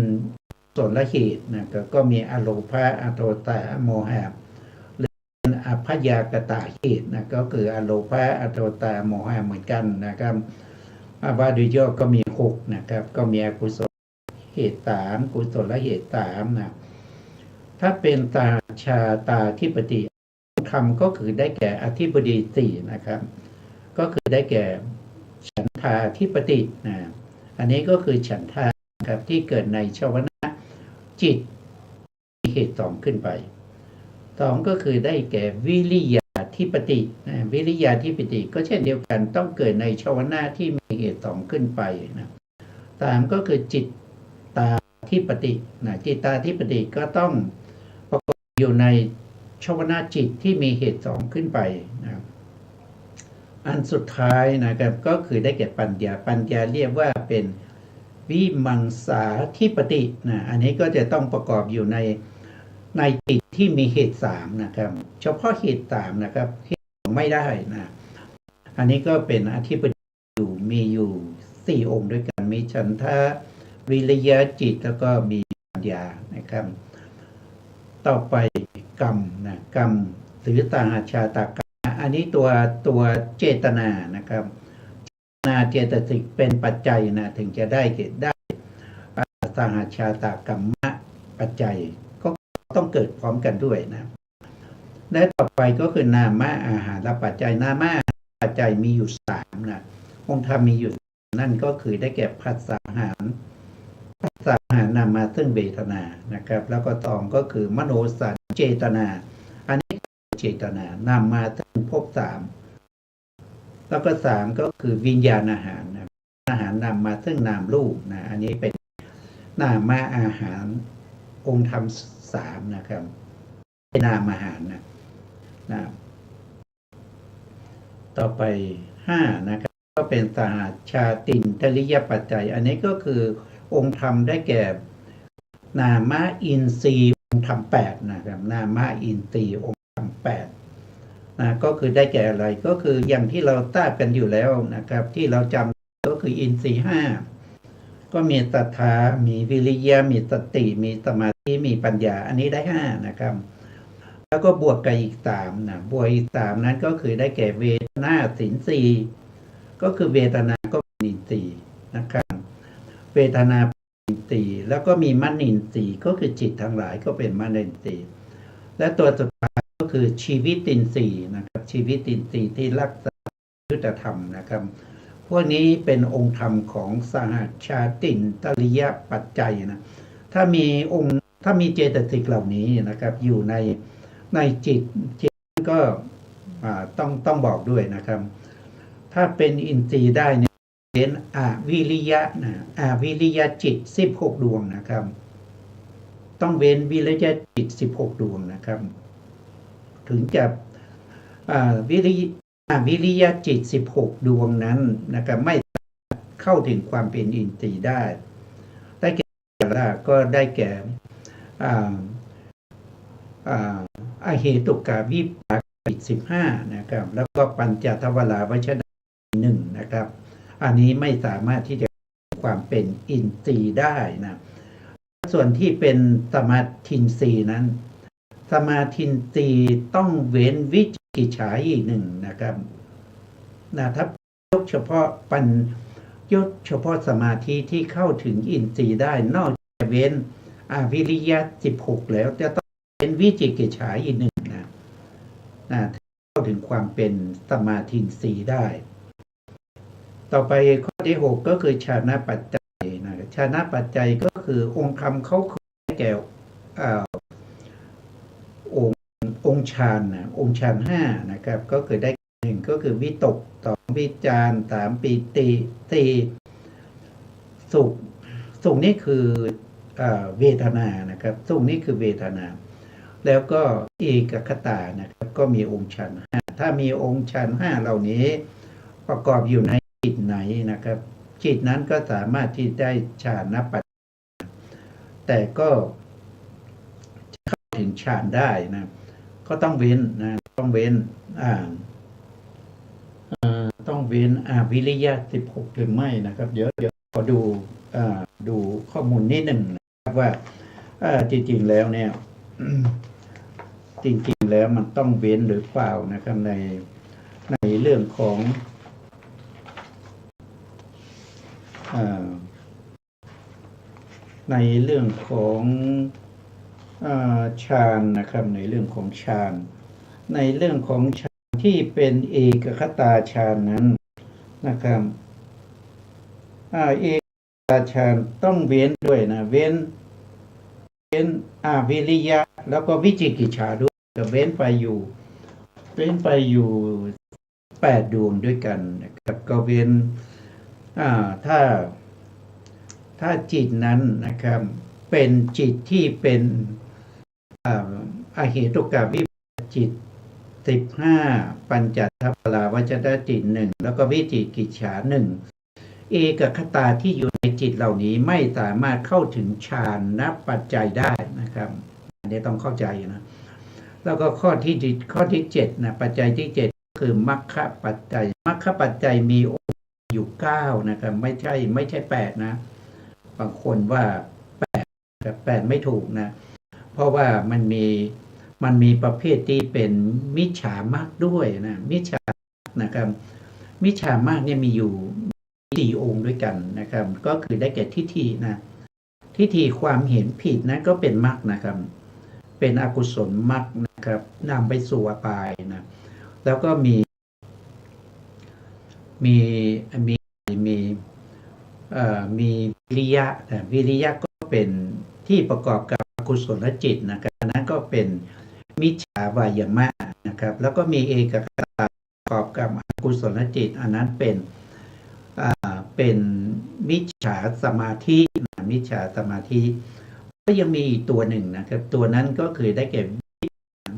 กุศลเหตุนะก็มีอโลภะอโทสะโมหะหรือเป็นอพยากตะเหตุนะก็คืออโลภะอโทสะโมหะเหมือนกันนะครับว่าโดยย่อก็มี6นะครับก็มีอกุศลเหตุ3กุศลเหตุ3นะถ้าเป็นตาชาตาธิปติธรรมก็คือได้แก่อธิบดี4นะครับก็คือได้แก่ฉันทาธิปตินะอันนี้ก็คือฉันทาครับที่เกิดในชวนะจิตมีเหตุ2ขึ้นไป2ก็คือได้แก่วิริยาธิปติวิริยาธิปติก็เช่นเดียวกันต้องเกิดในชวนะที่มีเหตุ2ขึ้นไปนะ3ก็คือจิตตาธิปตินะจิตตาธิปติก็ต้องประกอบอยู่ในชวนะจิตที่มีเหตุ2ขึ้นไปนะอันสุดท้ายนะครับก็คือได้แก่ปัญญาเรียกว่าเป็นวิมังสาธิปตินะอันนี้ก็จะต้องประกอบอยู่ในจิตที่มีเหตุ3นะครับเฉพาะเหตุ3นะครับเหตุไม่ได้นะอันนี้ก็เป็นอธิปติมีอยู่4องค์ด้วยกันมีฉันทะวิริยะจิตแล้วก็มีปัญญานะครับต่อไปกรรมนะกรรมหรือตาชาตากรรมอันนี้ตัวเจตนานะครับเจตสิกเป็นปัจจัยนะถึงจะได้สหชาตากรรมปัจจัยก็ต้องเกิดพร้อมกันด้วยนะและต่อไปก็คือนามอาหารปัจจัยนามปัจจัยมีอยู่3นะองค์ธรรมมีอยู่นั่นก็คือได้แก่ผัสสะอาหารนำมาซึ่งเวทนานะครับแล้วก็2ก็คือมโนสัญเจตนาอันนี้เจตนานำมาถึงภพ3แล้วก็3ก็คือวิญญาณอาหารนำมาซึ่งนามรูปนะอันนี้เป็นนามอาหารองค์ธรรม3นะครับเป็นนามอาหารนะต่อไป5นะครับก็เป็นสหชาตินทริยปัจจัยอันนี้ก็คือองค์ธรรมได้แก่นามอินทรีย์องค์ธรรม8นะครับนามอินทรีย์องค์ธรรม8นะก็คือได้แก่อะไรก็คืออย่างที่เราทราบกันอยู่แล้วนะครับที่เราจำก็คืออินทรีย์5ก็มีศรัทธามีวิริยะมีสติมีสมาธิมีปัญญาอันนี้ได้5นะครับแล้วก็บวกกับอีก3นะบวกอีก3นั้นก็คือได้แก่เวทนาสินทรีย์ก็คือเวทนาก็เป็นอินทรีย์นะครับเวทนาอินทรีย์แล้วก็มีมนินทรีย์ก็คือจิตทั้งหลายก็เป็นมนินทรีย์และตัวสุดท้ายก็คือชีวิตินทรีย์นะครับชีวิตินทรีย์ที่รักษายุตธรรมนะครับพวกนี้เป็นองค์ธรรมของสหชาตินทริยปัจจัยนะถ้ามีเจตสิกเหล่านี้นะครับอยู่ในจิตก็ต้องบอกด้วยนะครับถ้าเป็นอินทรีย์ได้เนี่ยเป็นอวิริยะนะอวิริยะจิต16ดวงนะครับต้องเว้นวิริยะจิต16ดวงนะครับถึงจะวิริยะจิต16ดวงนั้นนะครับไม่เข้าถึงความเป็นอินทรีย์ได้แก่ก็ได้แก่อเหตุกาวิปากจิต15นะครับแล้วก็ปัญจทวารวัชนะ1นะครับอันนี้ไม่สามารถที่จะความเป็นอินทรีย์ได้นะส่วนที่เป็นสมาธินทรีย์นั้น สมาธินทรีย์ต้องเว้นวิจิกิจฉาอีกหนึ่งนะครับถ้ายกเฉพาะสมาธิที่เข้าถึงอินทรีย์ได้นอกจากเว้นวิริยะ16แล้วจะต้องเว้นวิจิกิจฉาอีกหนึ่งเข้าถึงความเป็นสมาธินทรีย์ได้ต่อไปข้อที่6ก็คือฌานปัจจัยฌานปัจจัยก็คือองค์คำเขาคือแก่องค์ฌานองค์ฌาน5นะครับก็คือได้1ก็คือวิตก2วิจาร3ปีติ4สุขนี่คือเวทนานะครับสุขนี่คือเวทนาแล้วก็เอกคตานะครับก็มีองค์ฌาน5ถ้ามีองค์ฌาน5เหล่านี้ประกอบอยู่ในจิตไหนนะครับจิตนั้นก็สามารถที่ได้ฌานปัจจัยแต่ก็เข้าถึงฌานได้นะก็ต้องเว้นต้องเว้นวิริยะ16หรือไม่นะครับเดี๋ยวขอดูข้อมูลนิดหนึ่งนะครับว่าจริงๆแล้วเนี่ยจริงๆแล้วมันต้องเว้นหรือเปล่านะครับในเรื่องของฌานนะครับในเรื่องของฌานที่เป็นเอกคตาฌานนั้นนะครับเอกคตาฌานต้องเว้นด้วยนะเว้นวิริยะแล้วก็วิจิกิจฉาด้วยจะเว้นไปอยู่8ดวงด้วยกันนะครับก็เว้นถ้าจิตนั้นนะครับเป็นจิตที่เป็นอเหตุกะวิจิต15ปัญจทัพพลาวจรจิต1แล้วก็วิจิกิจฉา1เอกคตาที่อยู่ในจิตเหล่านี้ไม่สามารถเข้าถึงฌานปัจจัยได้นะครับอันนี้ต้องเข้าใจนะแล้วก็ข้อที่7นะปัจจัยที่7คือมรรคปัจจัยมีองค์อยู่9นะครับไม่ใช่8นะบางคนว่า8ไม่ถูกนะเพราะว่ามันมีประเภทที่เป็นมิจฉามรรคด้วยนะมิจฉามรรคเนี่ยมีอยู่4องค์ด้วยกันนะครับก็คือได้แก่ทิฏฐินะทิฏฐิความเห็นผิดนะก็เป็นมรรคนะครับเป็นอกุศลมรรคนะครับนำไปสู่อบายนะแล้วก็มีวิริยะก็เป็นที่ประกอบกับอกุศลจิตนะครับนั้นก็เป็นมิจฉาวายามะนะครับแล้วก็มีเอกคตาประกอบกับอกุศลจิตอันนั้นเป็นมิจฉาสมาธิก็ยังมีอีกตัวหนึ่งนะครับตัวนั้นก็คือได้แก่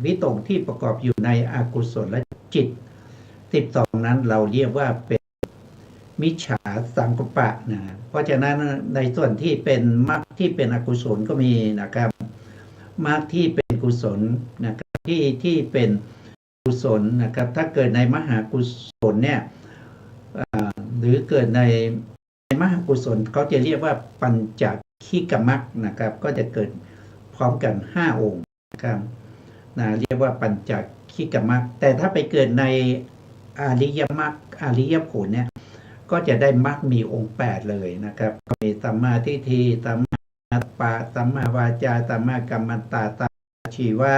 วิตกที่ประกอบอยู่ในอกุศลจิต12นั้นเราเรียกว่าเป็นมิจฉาสังกัปปะนะเพราะฉะนั้นในส่วนที่เป็นมรรคที่เป็นอกุศลก็มีนะครับมรรคที่เป็นกุศลนะครับที่เป็นกุศลนะครับถ้าเกิดในมหากุศลเนี่ยหรือเกิดในมหากุศลเขาจะเรียกว่าปัญจขิกมรรคนะครับก็จะเกิดพร้อมกัน5องค์นะครับเรียกว่าปัญจขิกมรรคแต่ถ้าไปเกิดในอริยมรรคอริยผลเนี่ยก็จะได้มรรคมีองค์8เลยนะครับมีสัมมาทิฏฐิสัมมาปะสัมมาวาจาสัมมากัมมันตะสัมมาชีวะ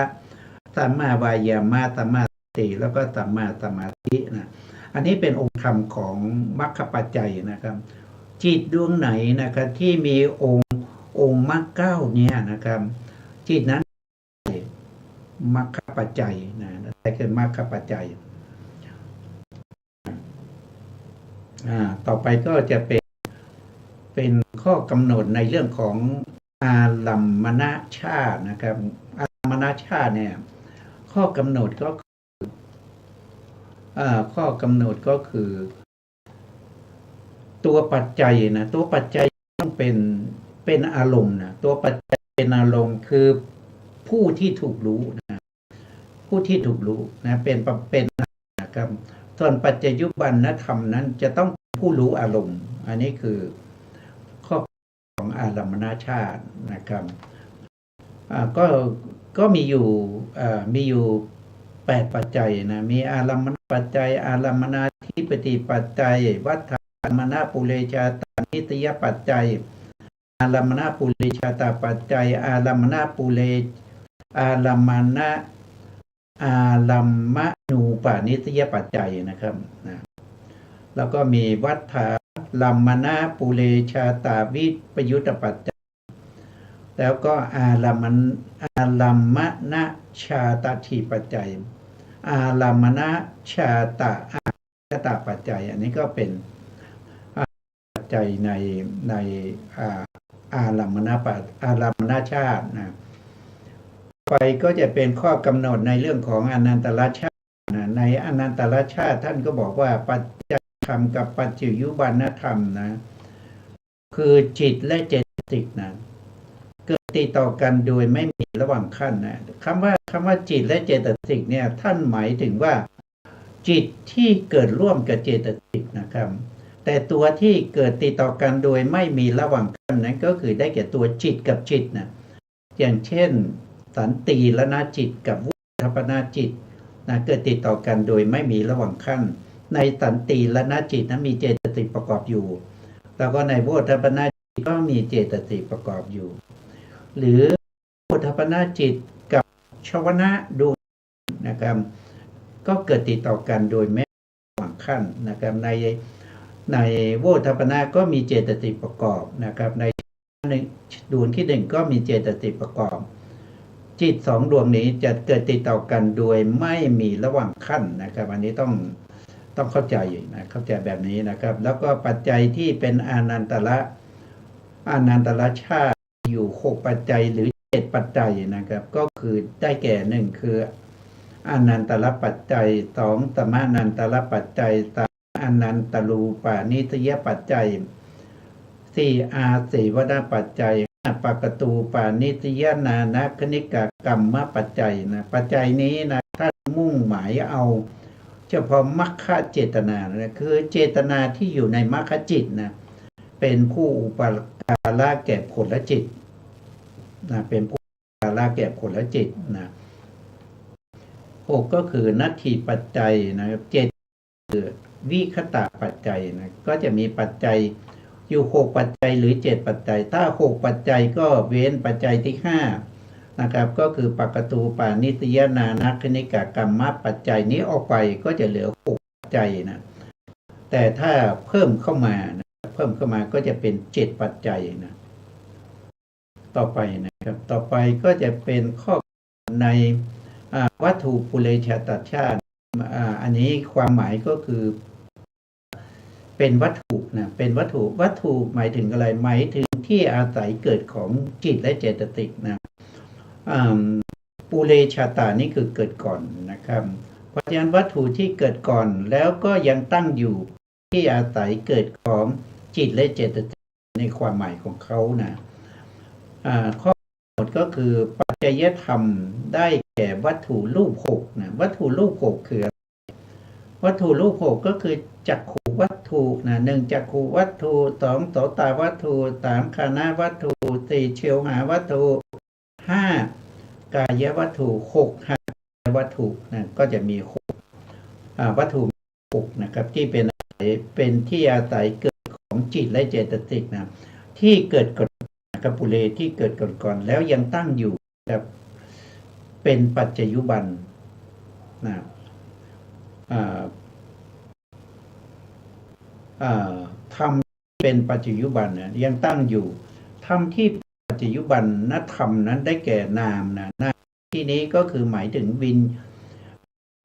สัมมาวายามะสัมมาสติแล้วก็สัมมาสมาธินะอันนี้เป็นองค์ธรรมของมรรคปัจจัยนะครับจิตดวงไหนนะครับที่มีองค์มรรค9เนี่ยนะครับจิตนั้นมรรคปัจจัยนะได้คือมรรคปัจจัยต่อไปก็จะเป็นข้อกำหนดในเรื่องของอารัมมณชาตินะครับอารัมมณชาติเนี่ยข้อกำหนดก็คือตัวปัจจัยนะตัวปัจจัยต้องเป็นอารมณ์นะตัวปัจจัยเป็นอารมณ์คือผู้ที่ถูกรู้นะผู้ที่ถูกรู้นะเป็นนะครับส่วนปัจจยุบันธรรมนั้นจะต้องผู้รู้อารมณ์อันนี้คือข้อของอารัมมณชาตินะครับก็ ก็มีอยู่8 ปัจจัยนะมีอารัมมณปัจจัยอารัมมนาธิปติปัจจัยวัฏฐารมณปุเรชาตานิตยปัจจัยอารัมมณปุเรชาตาปัจจัยอารัมมณปุเรอารัมมณอารัมมณูปานิสยปัจจัยนะครับนะแล้วก็มีวัฏฐารัมมณปุเรชาตาวิปยุตตปัจจัยแล้วก็อารัมมณชาตทีปัจจัยอารัมมณชาตาชาตปัจจัยอันนี้ก็เป็นปัจจัยในอารัมมณชาตินะไปก็จะเป็นข้อกำหนดในเรื่องของอนันตรชาตินะในอนันตรชาติท่านก็บอกว่าปัจจัยธรรมกับปัจจยุบันธรรมนะคือจิตและเจตสิกนะเกิดติดต่อกันโดยไม่มีระหว่างขั้นนะคำว่าจิตและเจตสิกเนี่ยท่านหมายถึงว่าจิตที่เกิดร่วมกับเจตสิกนะครับแต่ตัวที่เกิดติดต่อกันโดยไม่มีระหว่างขั้นนั้นก็คือได้แก่ตัวจิตกับจิตนะอย่างเช่นสันติรณจิตกับวุฒปนาจิตนะเกิดติดต่อกันโดยไม่มีระหว่างขั้นในสันติรณจิตนั้นมีเจตสิกประกอบอยู่แล้วก็ในวุฒปนาจิตก็มีเจตสิกประกอบอยู่หรือวุฒปนาจิตกับชวนะดวงนะครับก็เกิดติดต่อกันโดยไม่มีระหว่างขั้นนะครับในวุฒปนาก็มีเจตสิกประกอบนะครับในดวงที่1ก็มีเจตสิกประกอบจิต2ดวงนี้จะเกิดติดต่อกันโดยไม่มีระหว่างขั้นนะครับอันนี้ต้องเข้าใจนะเข้าใจแบบนี้นะครับแล้วก็ปัจจัยที่เป็นอนันตรชาติอยู่6ปัจจัยหรือ7ปัจจัยนะครับก็คือได้แก่1คืออนันตรปัจจัย2สมานันตรปัจจัย3อนันตรูปานิสยปัจจัย4อาเสวนปัจจัย5ปกตูปานิสยนานะคณิกกรรมปัจจัยนะปัจจัยนี้นะถ้ามุ่งหมายเอาเฉพาะมรรคเจตนานะคือเจตนาที่อยู่ในมรรคจิตนะเป็นผู้อุปการะแก่ผลจิตนะเป็นผู้อุปการะแก่ผลจิตนะ6ก็คือนัตถิปัจจัยนะครับ7คือวิคตะปัจจัยนะก็จะมีปัจจัยอยู่6ปัจจัยหรือ7ปัจจัยถ้า6ปัจจัยก็เว้นปัจจัยที่5นะครับก็คือปกตูปานิสยนานะคณิกกรรมปัจจัยนี้ออกไปก็จะเหลือ6ปัจจัยนะแต่ถ้าเพิ่มเข้ามาก็จะเป็น7ปัจจัยนะต่อไปนะครับต่อไปก็จะเป็นข้อในวัตถุปุเรชาตชาติอันนี้ความหมายก็คือเป็นวัตถุนะเป็นวัตถุหมายถึงอะไรหมายถึงที่อาศัยเกิดของจิตและเจตสิกนะปุเรชาตานี่คือเกิดก่อนนะครับเพราะฉะนั้นวัตถุที่เกิดก่อนแล้วก็ยังตั้งอยู่ที่อาศัยเกิดของจิตและเจตสิกในความหมายของเขานะข้อกำหนดก็คือปัจจัยธรรมได้แก่วัตถุรูป6นะวัตถุรูป6คือวัตถุรูป6ก็คือจักขุวัตถุนะ1จักขุวัตถุ2โสตวัตถุ3ฆานะวัตถุ4ชิวหาวัตถุ5กายวัตถุ6หัตถวัตถุนะก็จะมี6วัตถุ6นะครับที่เป็นที่อาศัยเกิดของจิตและเจตสิกนะที่เกิดก่อนกับปุเรที่เกิดก่อนแล้วยังตั้งอยู่แบบเป็นปัจจยุบันนะธรรมเป็นปัจจยุบันนะยังตั้งอยู่ธรรมที่ปัจจยุบันนธรรมนั้นได้แก่นามนะนามที่นี้ก็คือหมายถึงวิ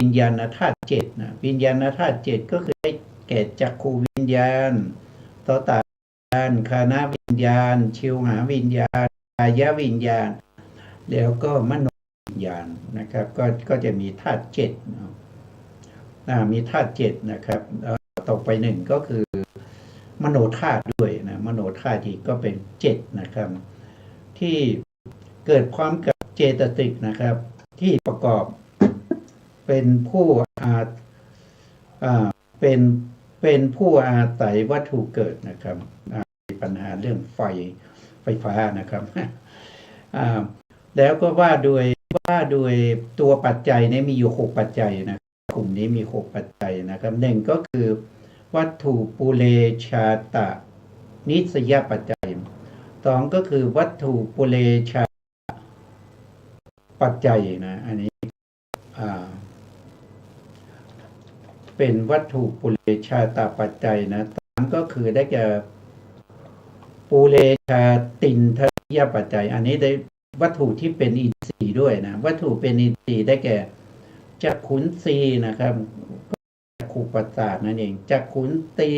ญญาณธาตุ7นะวิญญาณธาตุ7ก็คือได้แก่จักขูวิญญาณโสตวิญญาณฆานะวิญญาณชิวหาวิญญาณกายวิญญาณแล้วก็มโนวิญญาณนะครับก็จะมีธาตุ7มีธาตุ7นะครับต่อไป1ก็คือมโนธาตุด้วยนะมโนธาตุอีกก็เป็น7นะครับที่เกิดพร้อมกับเจตสิกนะครับที่ประกอบเป็นผู้เป็นผู้อาศัยวัตถุเกิดนะครับมีปัญหาเรื่องไฟฟ้านะครับแล้วก็ว่าโดย ว่าโดยตัวปัจจัยนี้มีอยู่6ปัจจัยนะกลุ่มนี้มี6ปัจจัยนะครับหนึ่งก็คือวัตถุปุเรชาตะนิสยปัจจัยสองก็คือวัตถุปุเรชาปัจจัยนะอันนี้เป็นวัตถุปุเรชาตปัจจัยนะสามก็คือได้แก่ปุเรชาตินทยปัจจัยอันนี้ได้วัตถุที่เป็นอินทรีย์ด้วยนะวัตถุเป็นอินทรีย์ได้แก่จักขุนสีนะครับจักขุประสาทนั่นเองจักขุนสี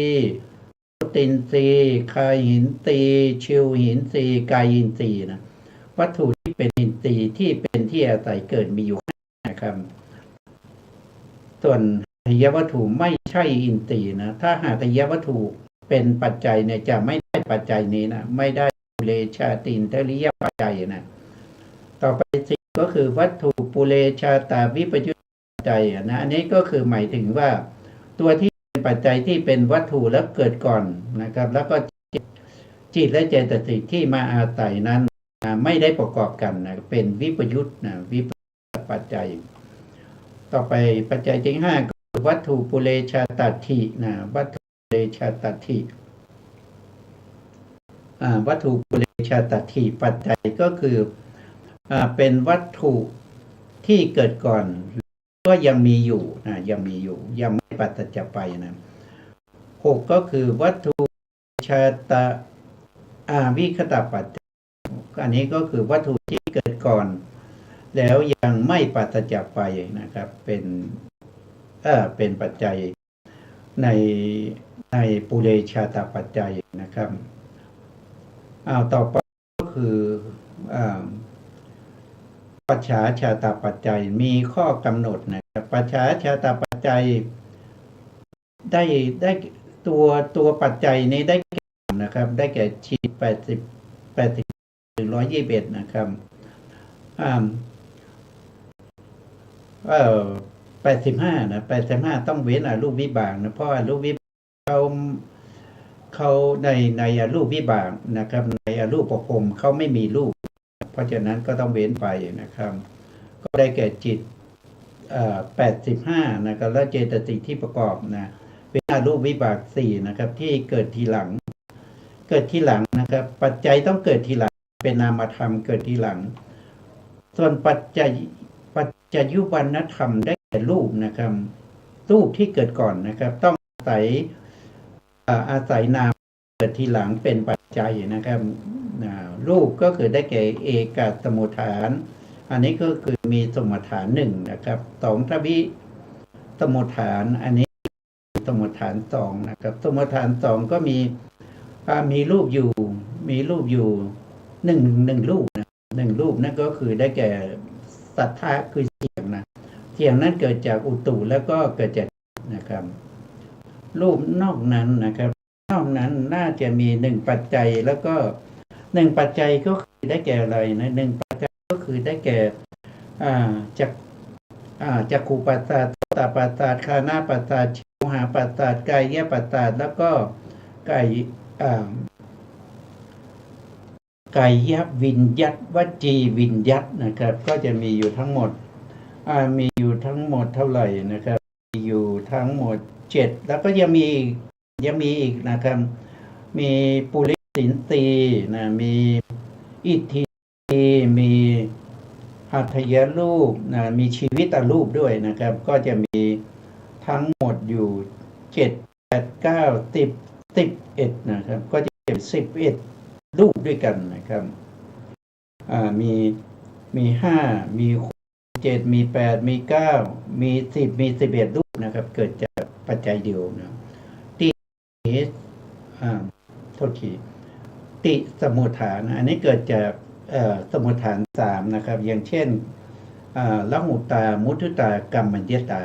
ตินทรีย์คายหินทรีย์ชิวหินทรีย์กายอินทรีย์นะวัตถุที่เป็นอินทรีย์ที่เป็นที่อาศัยเกิดมีอยู่นะครับส่วนหัตถยวัตถุไม่ใช่อินทรีย์นะถ้าหัตถยวัตถุเป็นปัจจัยเนี่ยจะไม่ได้ปัจจัยนี้นะไม่ได้ปุเรชาตินทริยปัจจัยนะต่อไปสี่ก็คือวัตถุปุเรชาตาวิปยุตปัจจัยนะอันนี้ก็คือหมายถึงว่าตัวที่เป็นปัจจัยที่เป็นวัตถุแล้วเกิดก่อนนะครับแล้วก็จิตและเจตสิกที่มาอาศัยนั้นไม่ได้ประกอบกันนะเป็นวิปยุตนะวิปปัจจัยต่อไปปัจจัยที่ห้าก็คือวัตถุปุเรชาตถินะวัตถุปุเรชาตถิวัตถุปุเรชาตถิปัจจัยก็คือเป็นวัตถุที่เกิดก่อนก็ยังมีอยู่นะยังมีอยู่ยังไม่ปัจจัยไปนะหกก็คือวัตถุชาตวิคตปัจจัยอันนี้ก็คือวัตถุที่เกิดก่อนแล้วยังไม่ปัจจัยไปนะครับเป็นปัจจัยในปุเรชาตปัจจัยนะครับต่อไปก็คือปัจฉาชาตปัจจัยมีข้อกำหนดนะครับปัจฉาชาตปัจจัยได้ตัวปัจจัยนี้ได้แก่นะครับได้แก่ชี80 121นะครับ85นะ85ต้องเว้นรูปวิบากนะเพราะรูปวิบากเขาในรูปวิบากนะครับในรูปประพรมเขาไม่มีรูปเพราะฉะนั้นก็ต้องเว้นไปนะครับก็ได้แก่จิต85นะครับแล้วเจตสิกที่ประกอบนะเป็นรูปวิบาก4นะครับที่เกิดทีหลังนะครับปัจจัยต้องเกิดทีหลังเป็นนามธรรมเกิดทีหลังส่วนปัจจัยุบันธรรมได้แก่รูปนะครับรูปที่เกิดก่อนนะครับต้องอาศัยนามเกิดทีหลังเป็นปัจจัยนะครับรูปก็คือได้แก่เอกสมุฏฐานอันนี้ก็คือมีสมุฏฐาน1นะครับ2ทวิสมุฏฐานอันนี้สมุฏฐาน2นะครับสมุฏฐาน2ก็มีรูปอยู่1รูปนะ1รูปนั่นก็คือได้แก่สัทธะคือเสียงนะเสียงนั้นเกิดจากอุตุแล้วก็เกิดจากนะครับรูปนอกนั้นนะครับนอกนั้นน่าจะมี1ปัจจัยแล้วก็1ปัจจัยก็คือได้แก่อะไรนะ1ปัจจัยก็คือได้แก่จักขุปัสสาทโสตปัสสาทฆานะปัสสาทชิวหาปัสสาทกายปัสสาทแล้วก็กายวิญญัตวจีวิญญัตนะครับก็จะมีอยู่ทั้งหมดเท่าไหร่นะครับมีอยู่ทั้งหมด7แล้วก็ยังมีอีกนะครับมีปุริสินตีนะมีอิทธิมีหัตถยรูปนะมีชีวิตรูปด้วยนะครับก็จะมีทั้งหมดอยู่7 8 9 10 11นะครับก็จะเป็น11รูปด้วยกันนะครับมี5มี7มี8มี9มี10มี11รูปนะครับเกิดจากปัจจัยเดียวนะติสมุฏฐานอันนี้เกิดจากสมุฏฐาน3นะครับอย่างเช่นละหุตามุทุตากรรมัญญตา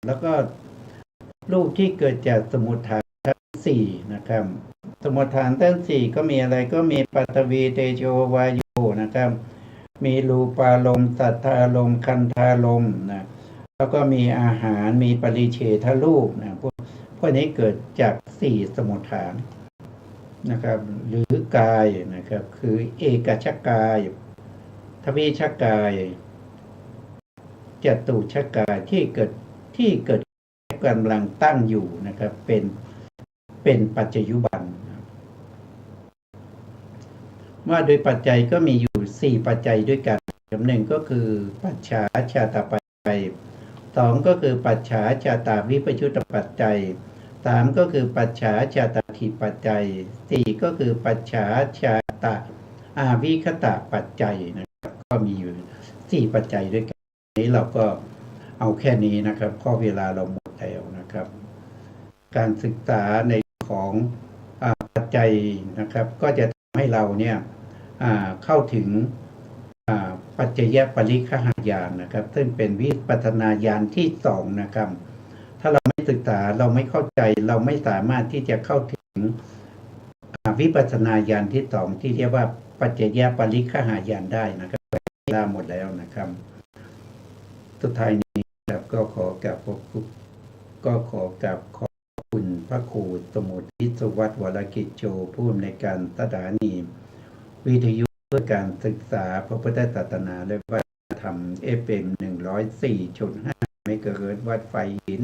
แล้วก็รูปที่เกิดจากสมุฏฐานทั้ง4นะครับสมุฏฐานทั้ง4ก็มีอะไรก็มีปฐวีเตโชวายุนะครับมีรูปารมณ์สัทธารมณ์คันธารมณ์นะแล้วก็มีอาหารมีปริเฉทรูปนะพวกนี้เกิดจาก4สมุฏฐานนะครับหรือกายนะครับคือเอกชกายทวิชกาย จตุชกาที่เกิดกำลังตั้งอยู่นะครับเป็นปัจจยุบันว่าโดยปัจจัยก็มีอยู่4ปัจจัยด้วยกันหนึ่งก็คือปัจฉาชาตปัจจัยสองก็คือปัจฉาชาตาวิปยุตตปัจจัยสามก็คือปัจฉาชาตาทิปัจจัยสี่ก็คือปัจฉาชาตาอาวิคตะปัจจัยนะครับก็มีอยู่4ปัจจัยด้วยกันนี้เราก็เอาแค่นี้นะครับเพราะเวลาเราหมดแล้วนะครับ การศึกษาในของปัจจัยนะครับก็จะทำให้เราเนี่ยเข้าถึงปัจจยปริคหายานนะครับซึ่งเป็นวิปัสสนาญาณที่2นะครับถ้าเราไม่ศึกษาเราไม่เข้าใจเราไม่สามารถที่จะเข้าถึงวิปัสสนาญาณที่2ที่เรียกว่าปัจจยปริคหายานได้นะครับเวลาหมดแล้วนะครับสุดท้ายนี้ครับก็ขอกราบขอบคุณพระครูสมุทิสุวัฒน์วรกิจโชผู้อำนวยการสถานีวิทยุเพื่อการศึกษาพระพุทธศาสนาและวัฒนธรรม FM 104.5 เมกะเฮิรตซ์วัดไฟหิน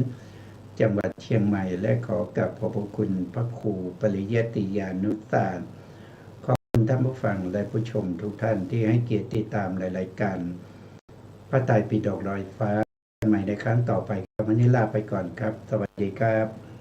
จังหวัดเชียงใหม่และขอกราบขอบคุณพระครูปริยัติยานุสารขอบคุณท่านผู้ฟังและผู้ชมทุกท่านที่ให้เกียรติติดตามรายการพระไตรปิฎกลอยฟ้าใหม่ในครั้งต่อไปวันนี้ลาไปก่อนครับสวัสดีครับ